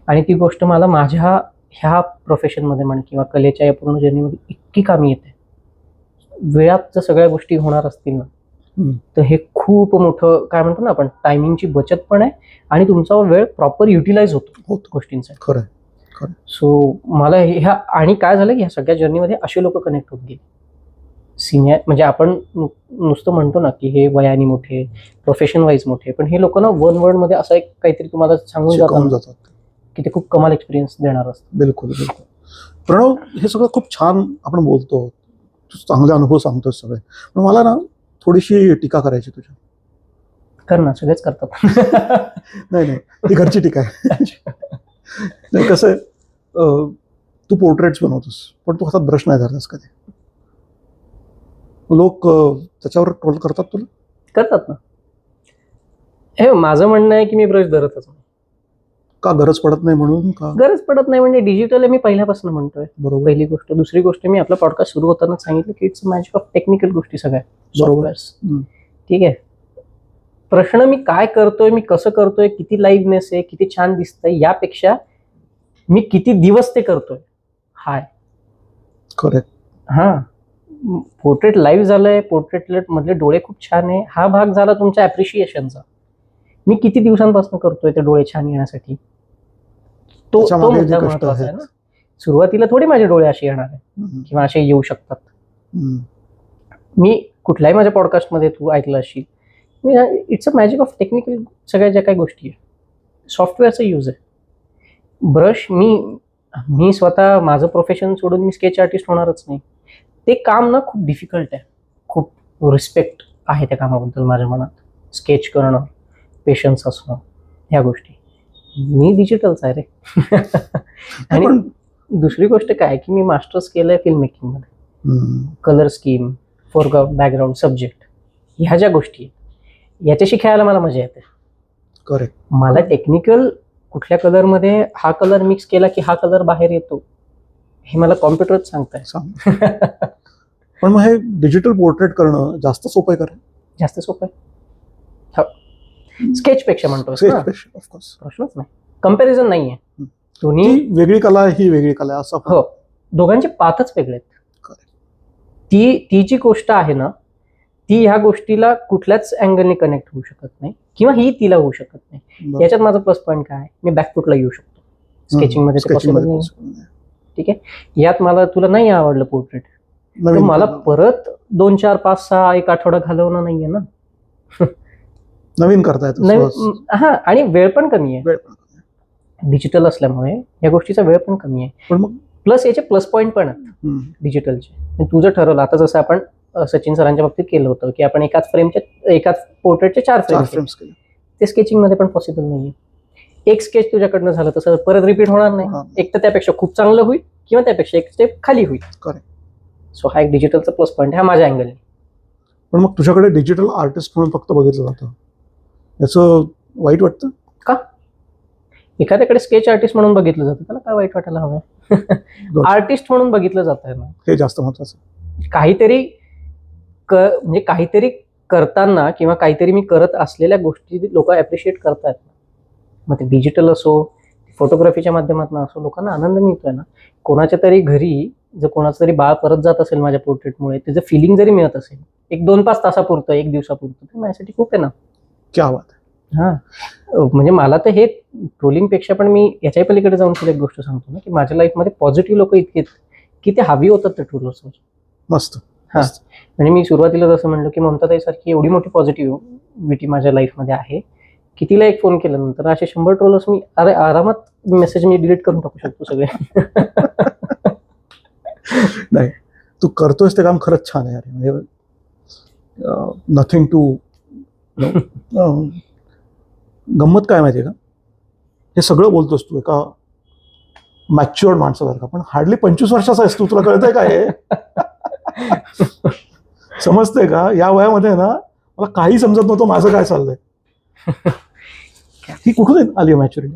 आणि ती गोष्ट मला माझ्या ह्या प्रोफेशनमध्ये म्हण किंवा कलेच्या या पूर्ण जर्नीमध्ये इतकी कामी येते. वेळात जर सगळ्या गोष्टी होणार असतील ना तर हे खूप मोठं काय म्हणतो ना आपण, टायमिंगची बचत पण आहे आणि तुमचा वेळ प्रॉपर युटिलाइज होतो गोष्टींसाठी. खरं. सो मला ह्या आणि काय झालं की ह्या सगळ्या जर्नीमध्ये असे लोक कनेक्ट होत गेले सिनियर, म्हणजे आपण नुसतं म्हणतो ना की हे वयाने मोठे, प्रोफेशन वाईज मोठे, पण हे लोक ना वन वर्ड मध्ये असं एक काहीतरी तुम्हाला सांगून जातात की ते खूप कमाल एक्सपिरियन्स देणार असतं. बिलकुल. प्रणव, हे सगळं खूप छान आपण बोलतो, चांगले अनुभव सांगतो सगळे, पण मला ना थोडीशी टीका करायची तुझ्या. कर ना, सगळेच करतात. नाही, ती घरची टीका आहे. नाही, कसं आहे, तू पोर्ट्रेट्स बनवतोस पण तू हातात ब्रश नाही धरलास कधी. लोक त्याच्यावर ट्रोल करतात तुला. करतात ना. हे माझं म्हणणं आहे की मी ब्रश धरतच नाही. का गरज पडत नाही म्हणून का? गरज पडत नाही म्हणजे डिजिटल आहे मी पहिल्यापासून म्हणतोय. बरोबर. पहिली गोष्ट. दुसरी गोष्ट, मी आपला पॉडकास्ट सुरू होताना सांगितलं की इट्स मॅजिक ऑफ टेक्निकल गोष्टी सगळ्या. बरोबर. ठीक आहे. प्रश्न मी काय करतोय, मी कसं करतोय, किती लाईव्हनेस आहे, किती छान दिसतंय, यापेक्षा मी किती दिवस ते करतोय हाय. करेक्ट. पोर्ट्रेट लाईव्ह झालंय, पोर्ट्रेट मधले डोळे खूप छान आहे, हा भाग झाला तुमच्या ॲप्रिशिएशनचा. मी किती दिवसांपासून करतोय ते डोळे छान येण्यासाठी, तो मुद्दा महत्वाचा आहे ना. सुरुवातीला थोडी माझे डोळे असे येणार आहे किंवा असे येऊ शकतात. मी कुठल्याही माझ्या पॉडकास्टमध्ये तू ऐकलं असशील, it's a magic of technical सगळ्या ज्या काही गोष्टी आहे, सॉफ्टवेअरचा यूज आहे. ब्रश मी स्वतः माझं प्रोफेशन सोडून मी स्केच आर्टिस्ट होणारच नाही. ते काम ना खूप डिफिकल्ट आहे, खूप रिस्पेक्ट आहे त्या कामाबद्दल माझ्या मनात. स्केच करणं, पेशन्स असणं, ह्या गोष्टी. मी डिजिटलचा आहे रे. आणि दुसरी गोष्ट काय की मी मास्टर्स केलंय फिल्म मेकिंग मध्ये. Colour scheme, foreground, background, subject, ह्या ज्या गोष्टी आहेत याच्याशी खेळायला मला मजा येते. करेक्ट. मला टेक्निकल कुठल्या कलरमध्ये हा कलर मिक्स केला की हा कलर बाहेर येतो हे मला कॉम्प्युटरच सांगताय. पण मग हे डिजिटल पोर्ट्रेट करणं जास्त सोपं आहे का? जास्त सोपं आहे. स्केच पेक्षा म्हणतो, प्रश्नच नाही. कंपॅरिझन नाहीये. दोन्ही वेगळी कला आहे, ही वेगळी कला आहे असं. हो, दोघांचे पाथच वेगळे आहेत. ती जी गोष्ट आहे ना, ती ह्या गोष्टीला कुठल्याच अँगलने कनेक्ट होऊ शकत नाही किंवा ही तिला होऊ शकत नाही. याच्यात माझा प्लस पॉईंट काय आहे, मी बॅकफुटला येऊ शकतो. स्केचिंग मध्ये पॉसिबल नाही. ठीक आहे. यात मला तुला नाही आवडलं पोर्ट्रेट, तर मला परत 2, 4, 5, 6 एक आठवडा घालवणं नाहीये ना. नवीन करतायत. आणि वेळ पण कमी आहे डिजिटल असल्यामुळे, या गोष्टीचा वेळ पण कमी आहे. प्लस याचे प्लस पॉईंट पण आहेत डिजिटलचे. तू जर ठरवलं, आता जसं आपण सचिन सरांच्या बाबतीत केलं होतं की आपण एकाच पोर्ट्रेटचे 4 फ्रेम्स केले, ते स्केचिंग मध्ये पण पॉसिबल नाहीये. एक स्केच तुझ्याकडनं झालं तसं परत रिपीट होणार नाही. एक तर त्यापेक्षा खूप चांगलं होईल किंवा त्यापेक्षा एक स्टेप खाली होईल. सो हा एक डिजिटलचा प्लस पॉईंट आहे, हा माझ्या अँगलने. पण मग तुझ्याकडे डिजिटल आर्टिस्ट म्हणून फक्त बघितलं जातं, याचं वाईट वाटतं का? एखाद्याकडे स्केच आर्टिस्ट म्हणून बघितलं जातं, त्याला काय वाईट वाटायला हवं? आर्टिस्ट म्हणून बघितलं जात आहे ना, हे जास्त महत्वाचं. म्हणजे काहीतरी करताना किंवा काहीतरी मी करत असलेल्या गोष्टी लोक ऍप्रिशिएट करतात. मग ते डिजिटल असो, फोटोग्राफीच्या माध्यमातून असो, लोकांना आनंद मिळतोय ना. कोणाच्या तरी घरी जर कोणाचं तरी बाळ परत जात असेल माझ्या पोर्ट्रेटमुळे, त्याचं फिलिंग जरी मिळत असेल 1-2-5 तासापुरतं, 1 दिवसापुरतं, तर माझ्यासाठी खूप आहे ना. क्या बात आहे. म्हणजे मला तर हे ट्रोलिंग पेक्षा पण मी याच्याही पलीकडे जाऊन तुला एक गोष्ट सांगतो ना, की माझ्या लाईफमध्ये पॉझिटिव्ह लोक इतके की ते हवी होतात त्या ट्रोलर्सवर. मस्त. म्हणजे मी सुरुवातीला जसं म्हणलं की ममताताई सारखी एवढी मोठी पॉझिटिव्हिटी माझ्या लाईफमध्ये आहे की तिला एक फोन केल्यानंतर असे 100 ट्रोलर्स मी आरामात मेसेज मी डिलीट करून टाकू शकतो सगळे. नाही, तू करतोयस ते काम खरंच छान आहे. म्हणजे नथिंग टू. गंमत काय माहिती आहे का, हे सगळं बोलतोस तू एका मॅच्युअर्ड माणसासारखा, पण हार्डली 25 वर्षाचा आहेस तू. तुला कळतंय काय? समजतंय का? या वयामध्ये ना मला काही समजत नव्हतं माझं काय चाललंय. ही कुठून आली मॅच्युरिटी?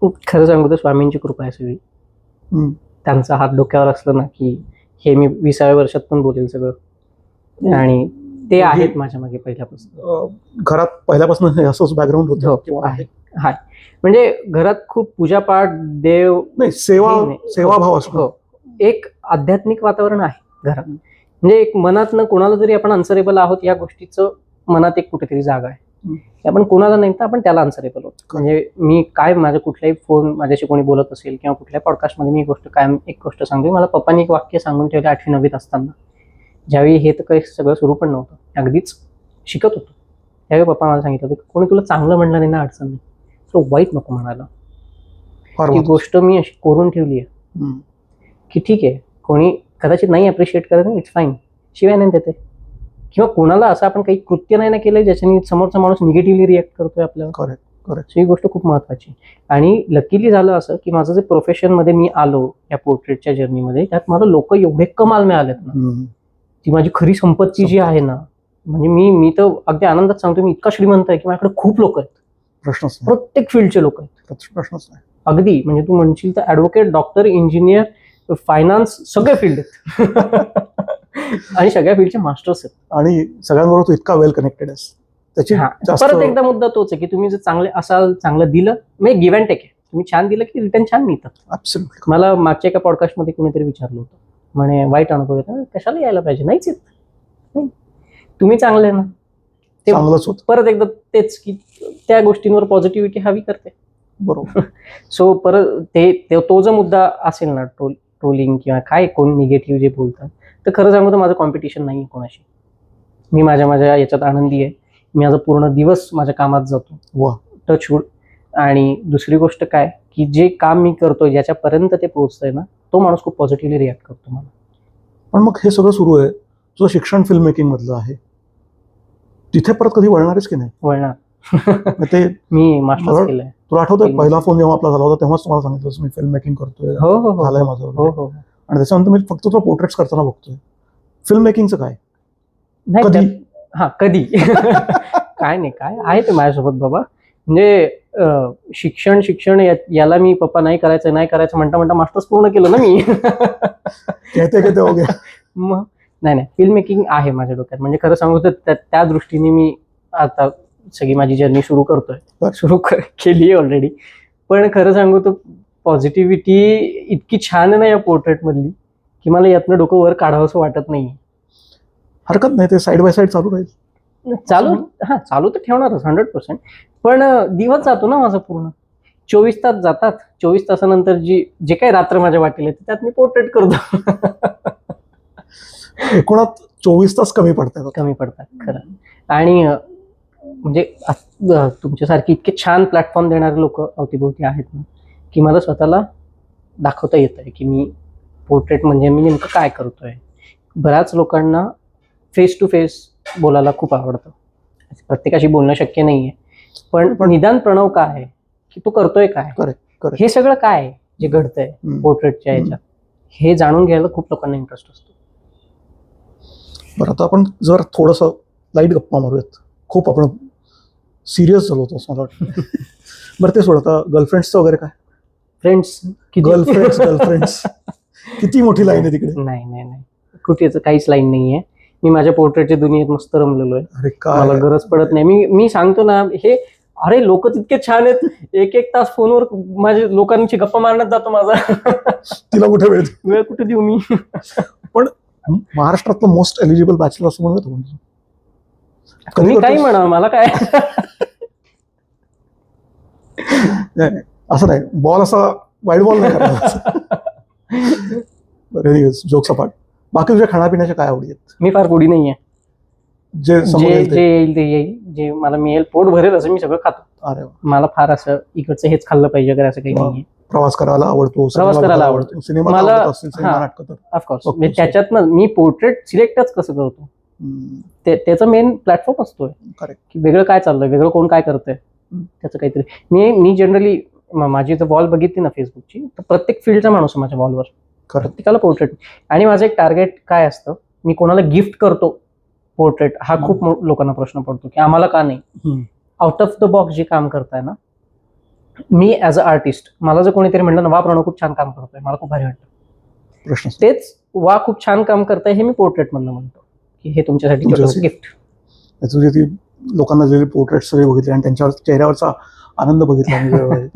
खरं सांगू तर स्वामींची कृपा आहे सगळी. हम्म. त्यांचा हात डोक्यावर असलं ना की हे मी 20व्या वर्षात पण बोलेल सगळं. आणि ते आहेत माझ्या मागे पहिल्यापासून. घरात पहिल्यापासून हे असंच बॅकग्राऊंड होतं हो, किंवा आहे. हाय म्हणजे घरात खूप पूजापाठ, देव, नाही, सेवाभाव असतो. हो, एक आध्यात्मिक वातावरण आहे घरात. म्हणजे एक मनातनं कोणाला जरी आपण अन्सरेबल आहोत या गोष्टीचं मनात एक कुठेतरी जागा आहे की आपण कोणाला नाही तर आपण त्याला अन्सरेबल होतो. म्हणजे मी काय माझ्या कुठल्याही फोन माझ्याशी कोणी बोलत असेल किंवा कुठल्याही पॉडकास्टमध्ये मी एक गोष्ट सांगतो. मला पप्पांनी एक वाक्य सांगून ठेवलं 8वी 9वीत असताना, ज्यावेळी हे तर काही सगळं सुरू पण नव्हतं, अगदीच शिकत होतो, त्यावेळी पप्पा मला सांगितलं होतं कोणी तुला चांगलं म्हणलं नाही ना अडचण नाही, तो वाईट नको म्हणायला. ही गोष्ट मी अशी कोरून ठेवली आहे की ठीक आहे, कोणी कदाचित नाही अप्रिशिएट करत नाही, इट्स फाईन, शिवाय नाही देते, किंवा कोणाला असं आपण काही कृत्य नाही ना केलं ज्याच्याने समोरचा माणूस निगेटिव्हली रिॲक्ट करतोय आपल्याला. करेक्ट. ही गोष्ट खूप महत्वाची. आणि लकीली झालं असं की माझं जे प्रोफेशन मध्ये मी आलो या पोर्ट्रेटच्या जर्नीमध्ये, त्यात मला लोक एवढे कमाल मिळालेत ना, ती माझी खरी संपत्ती जी आहे ना, म्हणजे मी तर अगदी आनंदात सांगतो, मी इतका श्रीमंत आहे की माझ्याकडे खूप लोक आहेत, प्रश्नच प्रत्येक फील्डचे लोक आहेत, प्रश्नच नाही. अगदी म्हणजे तू म्हणशील तर ऍडव्होकेट, डॉक्टर, इंजिनियर, फायनान्स, सगळे फील्ड आहेत आणि सगळ्या फील्डचे मास्टर्स आहेत. आणि सगळ्यांबरोबर तू इतका वेल कनेक्टेड आहेस त्याची. परत एकदा मुद्दा तोच आहे की तुम्ही जर चांगले असाल, चांगलं दिलं, म्हणजे गिव्ह अँड टेक आहे, तुम्ही छान दिलं की रिटर्न छान मिळतात. मला मागच्या एका पॉडकास्टमध्ये कोणीतरी विचारलं होतं, म्हणे वाईट अनुभव येतात, कशाला यायला पाहिजे, नाहीच येत, नाही तुम्ही चांगले ना, ते परत एकदा तेच की त्या गोष्टींवर पॉझिटिव्हिटी हवी करते. बरोबर. सो परत तो जो मुद्दा असेल ना, ट्रोलिंग किंवा काय कोण निगेटिव्ह जे बोलतात, तर खरं सांगू तर माझं कॉम्पिटिशन नाही कोणाशी. मी माझ्या याच्यात आनंदी आहे. मी माझा पूर्ण दिवस माझ्या कामात जातो, टचवूड. आणि दुसरी गोष्ट काय की जे काम मी करतोय, ज्याच्यापर्यंत ते पोहोचतंय ना, तो माणूस खूप पॉझिटिव्हली रिॲक्ट करतो मला. पण मग हे सगळं सुरू आहे, तुझं शिक्षण फिल्म मेकिंग मधलं आहे, तिथे परत कधी वळणारच की नाही? वळणार. ते मी मास्टर्स केलंय. तुला आठवतंय पहिला फोन जेव्हा आपला झाला होता तेव्हाच तुम्हाला सांगितलं मी फिल्म मेकिंग करतोय, झालंय माझं. आणि त्याच्यानंतर मी फक्त तुला पोर्ट्रेट्स करताना बघतोय. फिल्म मेकिंगचं काय? कधी काय नाही, काय आहे ते माझ्यासोबत बाबा. म्हणजे शिक्षण याला मी पप्पा नाही करायचं म्हणता मास्टर्स पूर्ण केलं ना मी. मग नाही, फिल्म मेकिंग आहे माझ्या डोक्यात. म्हणजे खरं सांगू तर त्या दृष्टीने मी आता सगळी माझी जर्नी सुरू केली ऑलरेडी. पण खरं सांगू तर पॉझिटिव्हिटी इतकी छान आहे ना या पोर्ट्रेट मधली की मला यातनं डोकं वर काढावं असं वाटत नाही. हरकत नाही, ते साईड बाय साईड चालू राहील. चालू तर ठेवणारच 100%. पण दिवस जातो ना माझा पूर्ण, 24 तास जातात. 24 तासानंतर जे काही रात्र माझ्या वाटेल येते त्यात मी पोर्ट्रेट करतो. एकूणात 24 तास कमी पडतात खरं. आणि म्हणजे तुमच्यासारखी इतके छान प्लॅटफॉर्म देणारे लोक अवतीभोवती आहेत ना, की मला स्वतःला दाखवता येत आहे की मी पोर्ट्रेट म्हणजे मी नेमकं काय करतोय. बऱ्याच लोकांना फेस टू फेस बोलायला खूप आवडतं, प्रत्येकाशी बोलणं शक्य नाहीये, पण निदान प्रणव काय आहे की तू करतोय काय, हे सगळं काय आहे जे घडतंय पोर्ट्रेटच्या याच्यात, हे जाणून घ्यायला खूप लोकांना इंटरेस्ट असतो. बरं, आता आपण जर थोडंसं लाईट गप्पा मारूयात. खूप आपण सिरियस झालो होतो असं मला वाटतं. बरं, ते सोड, आता गर्लफ्रेंड्सचं वगैरे काय? गर्लफ्रेंड्स किती मोठी लाईन आहे तिकडे? नाही, कुठेच काहीच लाईन नाहीये. मी माझ्या पोर्ट्रेटच्या दुनियेत मस्त रमलेलो आहे, मला गरज पडत नाही. मी सांगतो ना, हे अरे लोक तितके छान आहेत, एक तास फोनवर माझ्या लोकांची गप्पा मारण्यात जातो माझा. तिला कुठे वेळ कुठे देऊ मी? पण महाराष्ट्रातलं मोस्ट एलिजिबल बॅचलर असं म्हणत होतो. तुम्ही काही म्हणा, मला काय. असं नाही, बॉल असा वाईट बॉल नाही करायचा. जोक्स अपार्ट, बाकी तुझ्या खाण्यापिण्याच्या काय आवडी आहेत? मी फार गोडी नाहीये, जे येईल ते येईल, जे मला मिळेल, पोट भरेल असं मी सगळं खातो. अरे, मला फार असं इकडचं हेच खाल्लं पाहिजे वगैरे असं काही नाहीये. प्रवास करायला आवडतो, सिनेमा मला ऑफकोर्स. त्याच्यातनं मी पोर्ट्रेट सिलेक्टच कसं करतो, त्याचा मेन प्लॅटफॉर्म असतोय की वेगळं काय चाललंय, वेगळं कोण काय करतंय, त्याचं काहीतरी. मी जनरली माझी जर वॉल बघितली ना फेसबुकची, तर प्रत्येक फील्डचा माणूस आहे माझ्या वॉलवर, प्रत्येकाला पोर्ट्रेट. आणि माझं एक टार्गेट काय असतं, मी कोणाला गिफ्ट करतो पोर्ट्रेट, हा खूप लोकांना प्रश्न पडतो की आम्हाला का नाही. आउट ऑफ द बॉक्स जे काम करताय ना, मी ऍज अ आर्टिस्ट, मला जर कोणीतरी म्हणलं ना वा प्रणव खूप छान काम करतोय, मला खूप भारी वाटतं. प्रश्न तेच वा खूप छान काम करताय हे मी पोर्ट्रेट मधनं म्हणतो की हे तुमच्यासाठी छोटंसं गिफ्ट. तुझे ती लोकांना जे पोर्ट्रेट सगळे बघितले आणि त्यांच्या चेहऱ्यावरचा आनंद बघितला आणि वेळोवेळी.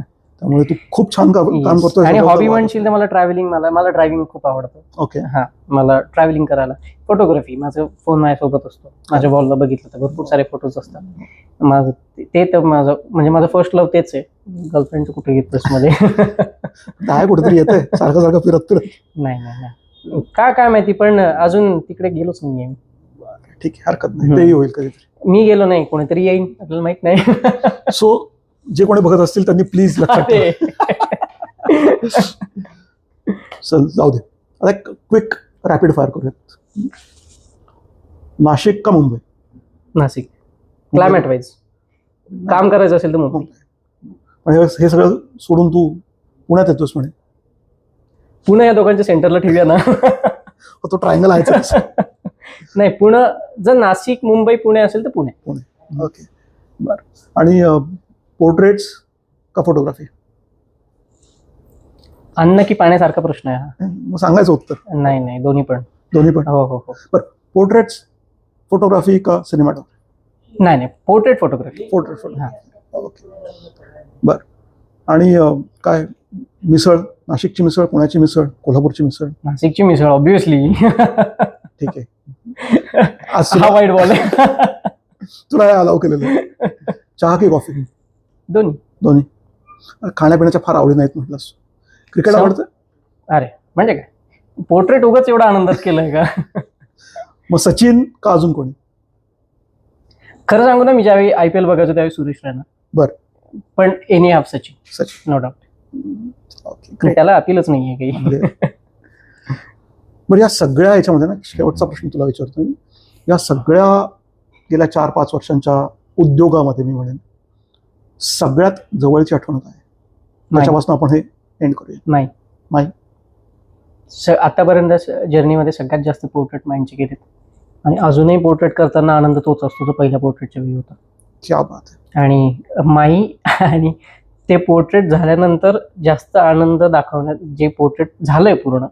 त्यामुळे तू खूप छान काम करतोय. आणि हॉबी म्हणशील तर मला ट्रॅव्हलिंग, मला ड्रायव्हिंग खूप आवडतं. ओके. हा, मला ट्रॅव्हलिंग करायला. फोटोग्राफी, माझा फोन माझ्यासोबत असतो, माझ्या वॉलला बघितलं तर भरपूर सारे फोटोज असतात. माझं ते तर माझं म्हणजे माझं फर्स्ट लव्ह तेच आहे. गर्लफ्रेंडचं कुठे घेतलंस मध्ये. काय कुठेतरी येतंय सारखं सारखं फिरत. नाही काय माहिती, पण अजून तिकडे गेलोच नाहीये मी. ठीक आहे, हरकत नाही, तेही होईल कधीतरी. मी गेलो नाही, कोणीतरी येईन, आपल्याला माहित नाही. सो जे कोणी बघत असतील त्यांनी प्लीज लक्षात ठेवा. चल जाऊ दे, आता एक क्विक रॅपिड फायर करूयात. नाशिक का मुंबई? नाशिक. क्लायमेट वाईज काम करायचं असेल तर मुंबई. पण हे सगळं सोडून तू पुण्यात येतोस म्हणे. पुणे या दोघांच्या सेंटरला ठेवूया ना. तो ट्रायंगल आहे. नाही, पुणे जर नाशिक मुंबई पुणे असेल तर पुणे. ओके, बरं. आणि पोर्ट्रेट्स का फोटोग्राफी? अन्न की पाण्यासारखा प्रश्न आहे हा. मग सांगायचं उत्तर. नाही, दोन्ही पण. हो. बरं, पोर्ट्रेट्स फोटोग्राफी का सिनेमॅटोग्राफी? नाही, पोर्ट्रेट फोटोग्राफी. पोर्ट्रेट. ओके, बरं. आणि काय, मिसळ, नाशिकची मिसळ, पुण्याची मिसळ, कोल्हापूरची मिसळ? नाशिकची मिसळ ऑब्विसली. ठीक आहे. हा वाईट बॉल आहे. तुला अलाव केलेलं. चहा की कॉफी? दोन्ही. खाण्यापिण्याच्या फार आवडी नाहीत म्हटलंस. क्रिकेट आवडतं? अरे म्हणजे काय, पोर्ट्रेट उगाच एवढा आनंदात केलंय का? मग सचिन का अजून कोणी? खरं सांगू ना, मी ज्यावेळी IPL बघायचो त्यावेळी सुरेश रैना. बरं. पण any half Sachin, no doubt. Okay, त्याला अपीलच नाहीये काही. बरं, या सगळ्या याच्यामध्ये ना शेवटचा प्रश्न तुला विचारतो. या सगळ्या गेल्या 4-5 वर्षांच्या उद्योगामध्ये मी म्हणेन सगळ्यात जवळची आठवण काय? त्याच्यापासून आपण हे एंड करूया. नाही. आतापर्यंत जर्नीमध्ये सगळ्यात जास्त पोर्ट्रेट माइंडचे गेलेत आणि अजूनही पोर्ट्रेट करताना आनंद तोच असतो जो पहिल्या पोर्ट्रेटच्या वेळी होता. क्या बात आहे. आणि माई आणि ते पोर्ट्रेट झाल्यानंतर जास्त आनंद दाखवण्यात, जे पोर्ट्रेट झालंय पूर्ण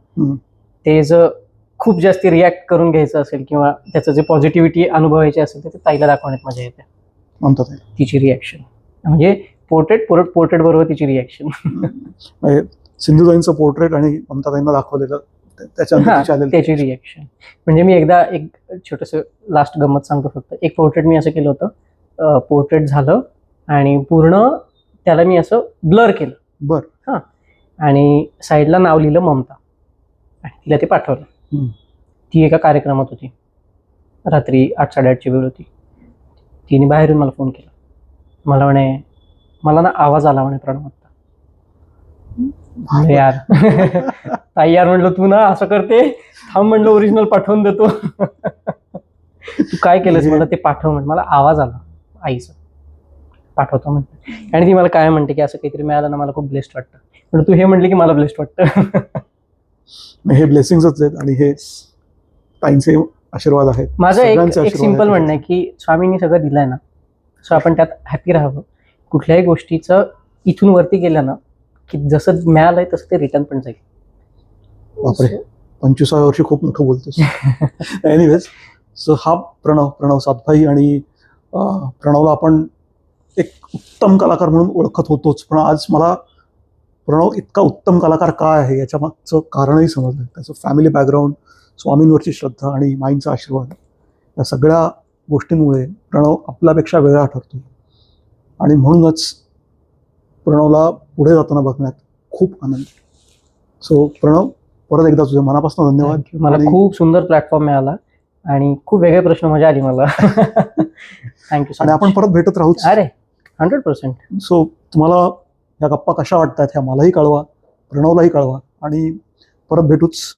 ते जर खूप जास्त रिॲक्ट करून घ्यायचं असेल किंवा त्याचं जे पॉझिटिव्हिटी अनुभवायची असेल तर ते ताईला दाखवण्यात मजा येते. म्हणतात तिची रिॲक्शन म्हणजे पोर्ट्रेट बरोबर तिची रिॲक्शन. सिंधुताईंचं पोर्ट्रेट आणि ममताताईंना दाखवलेलं त्याची रिॲक्शन. म्हणजे मी एकदा एक छोटस लास्ट गंमत सांगतो फक्त. एक पोर्ट्रेट मी असं केलं होतं, पोर्ट्रेट झालं आणि पूर्ण त्याला मी असं ब्लर केलं. बरं. आणि साईडला नाव लिहिलं ममता आणि तिला ते पाठवलं. ती एका कार्यक्रमात होती, रात्री 8-8:30ची वेळ होती. तिने बाहेरून मला फोन केला. मला म्हणे, मला ना आवाज आला म्हणे प्रणव आत्ता. यार ताई यार म्हणलं, तू ना असं करते, थांब म्हणलं ओरिजिनल पाठवून देतो. तू काय केलंस, मला ते पाठव म्हण. मला आवाज आला आईचा, पाठवतो म्हणते. आणि ती मला काय म्हणते की असं काहीतरी मिळालं ना मला खूप ब्लेस्ड वाटतं. पण तू हे म्हणले की मला ब्लेस्ड वाटतं. हे ब्लेसिंग्सच आहेत आणि हे ताईंचे आशीर्वाद आहेत. माझं एक सिंपल म्हणणं आहे की स्वामींनी सगळं दिलंय ना, सो आपण त्यात हॅपी राहावं. कुठल्याही गोष्टीचं इथून वरती गेलं ना की जसं मिळालंय तसं ते रिटर्न पण जाईल. बापरे, 25व्या वर्षी खूप मोठं बोलतोस. एनिवेज, सो हा प्रणव सातभाई. आणि प्रणवला आपण एक उत्तम कलाकार म्हणून ओळखत होतोच, पण आज मला प्रणव इतका उत्तम कलाकार काय आहे याच्या मागचं कारणही समजलं. त्याचं फॅमिली बॅकग्राऊंड, स्वामींवरची श्रद्धा आणि माईंचा आशीर्वाद, या सगळ्या गोष्टींमुळे प्रणव आपल्यापेक्षा वेगळा ठरतो. आणि म्हणूनच प्रणवला पुढे जाताना बघण्यात खूप आनंद. सो प्रणव, परत एकदा तुझ्या मनापासून धन्यवाद. मला खूप सुंदर प्लॅटफॉर्म मिळाला आणि खूप वेगळे प्रश्न मजा आली मला. थँक्यू. आणि आपण परत भेटत राहू. अरे 100%. सो तुम्हाला या गप्पा कशा वाटतात ह्या मलाही कळवा, प्रणवलाही कळवा आणि परत भेटूच.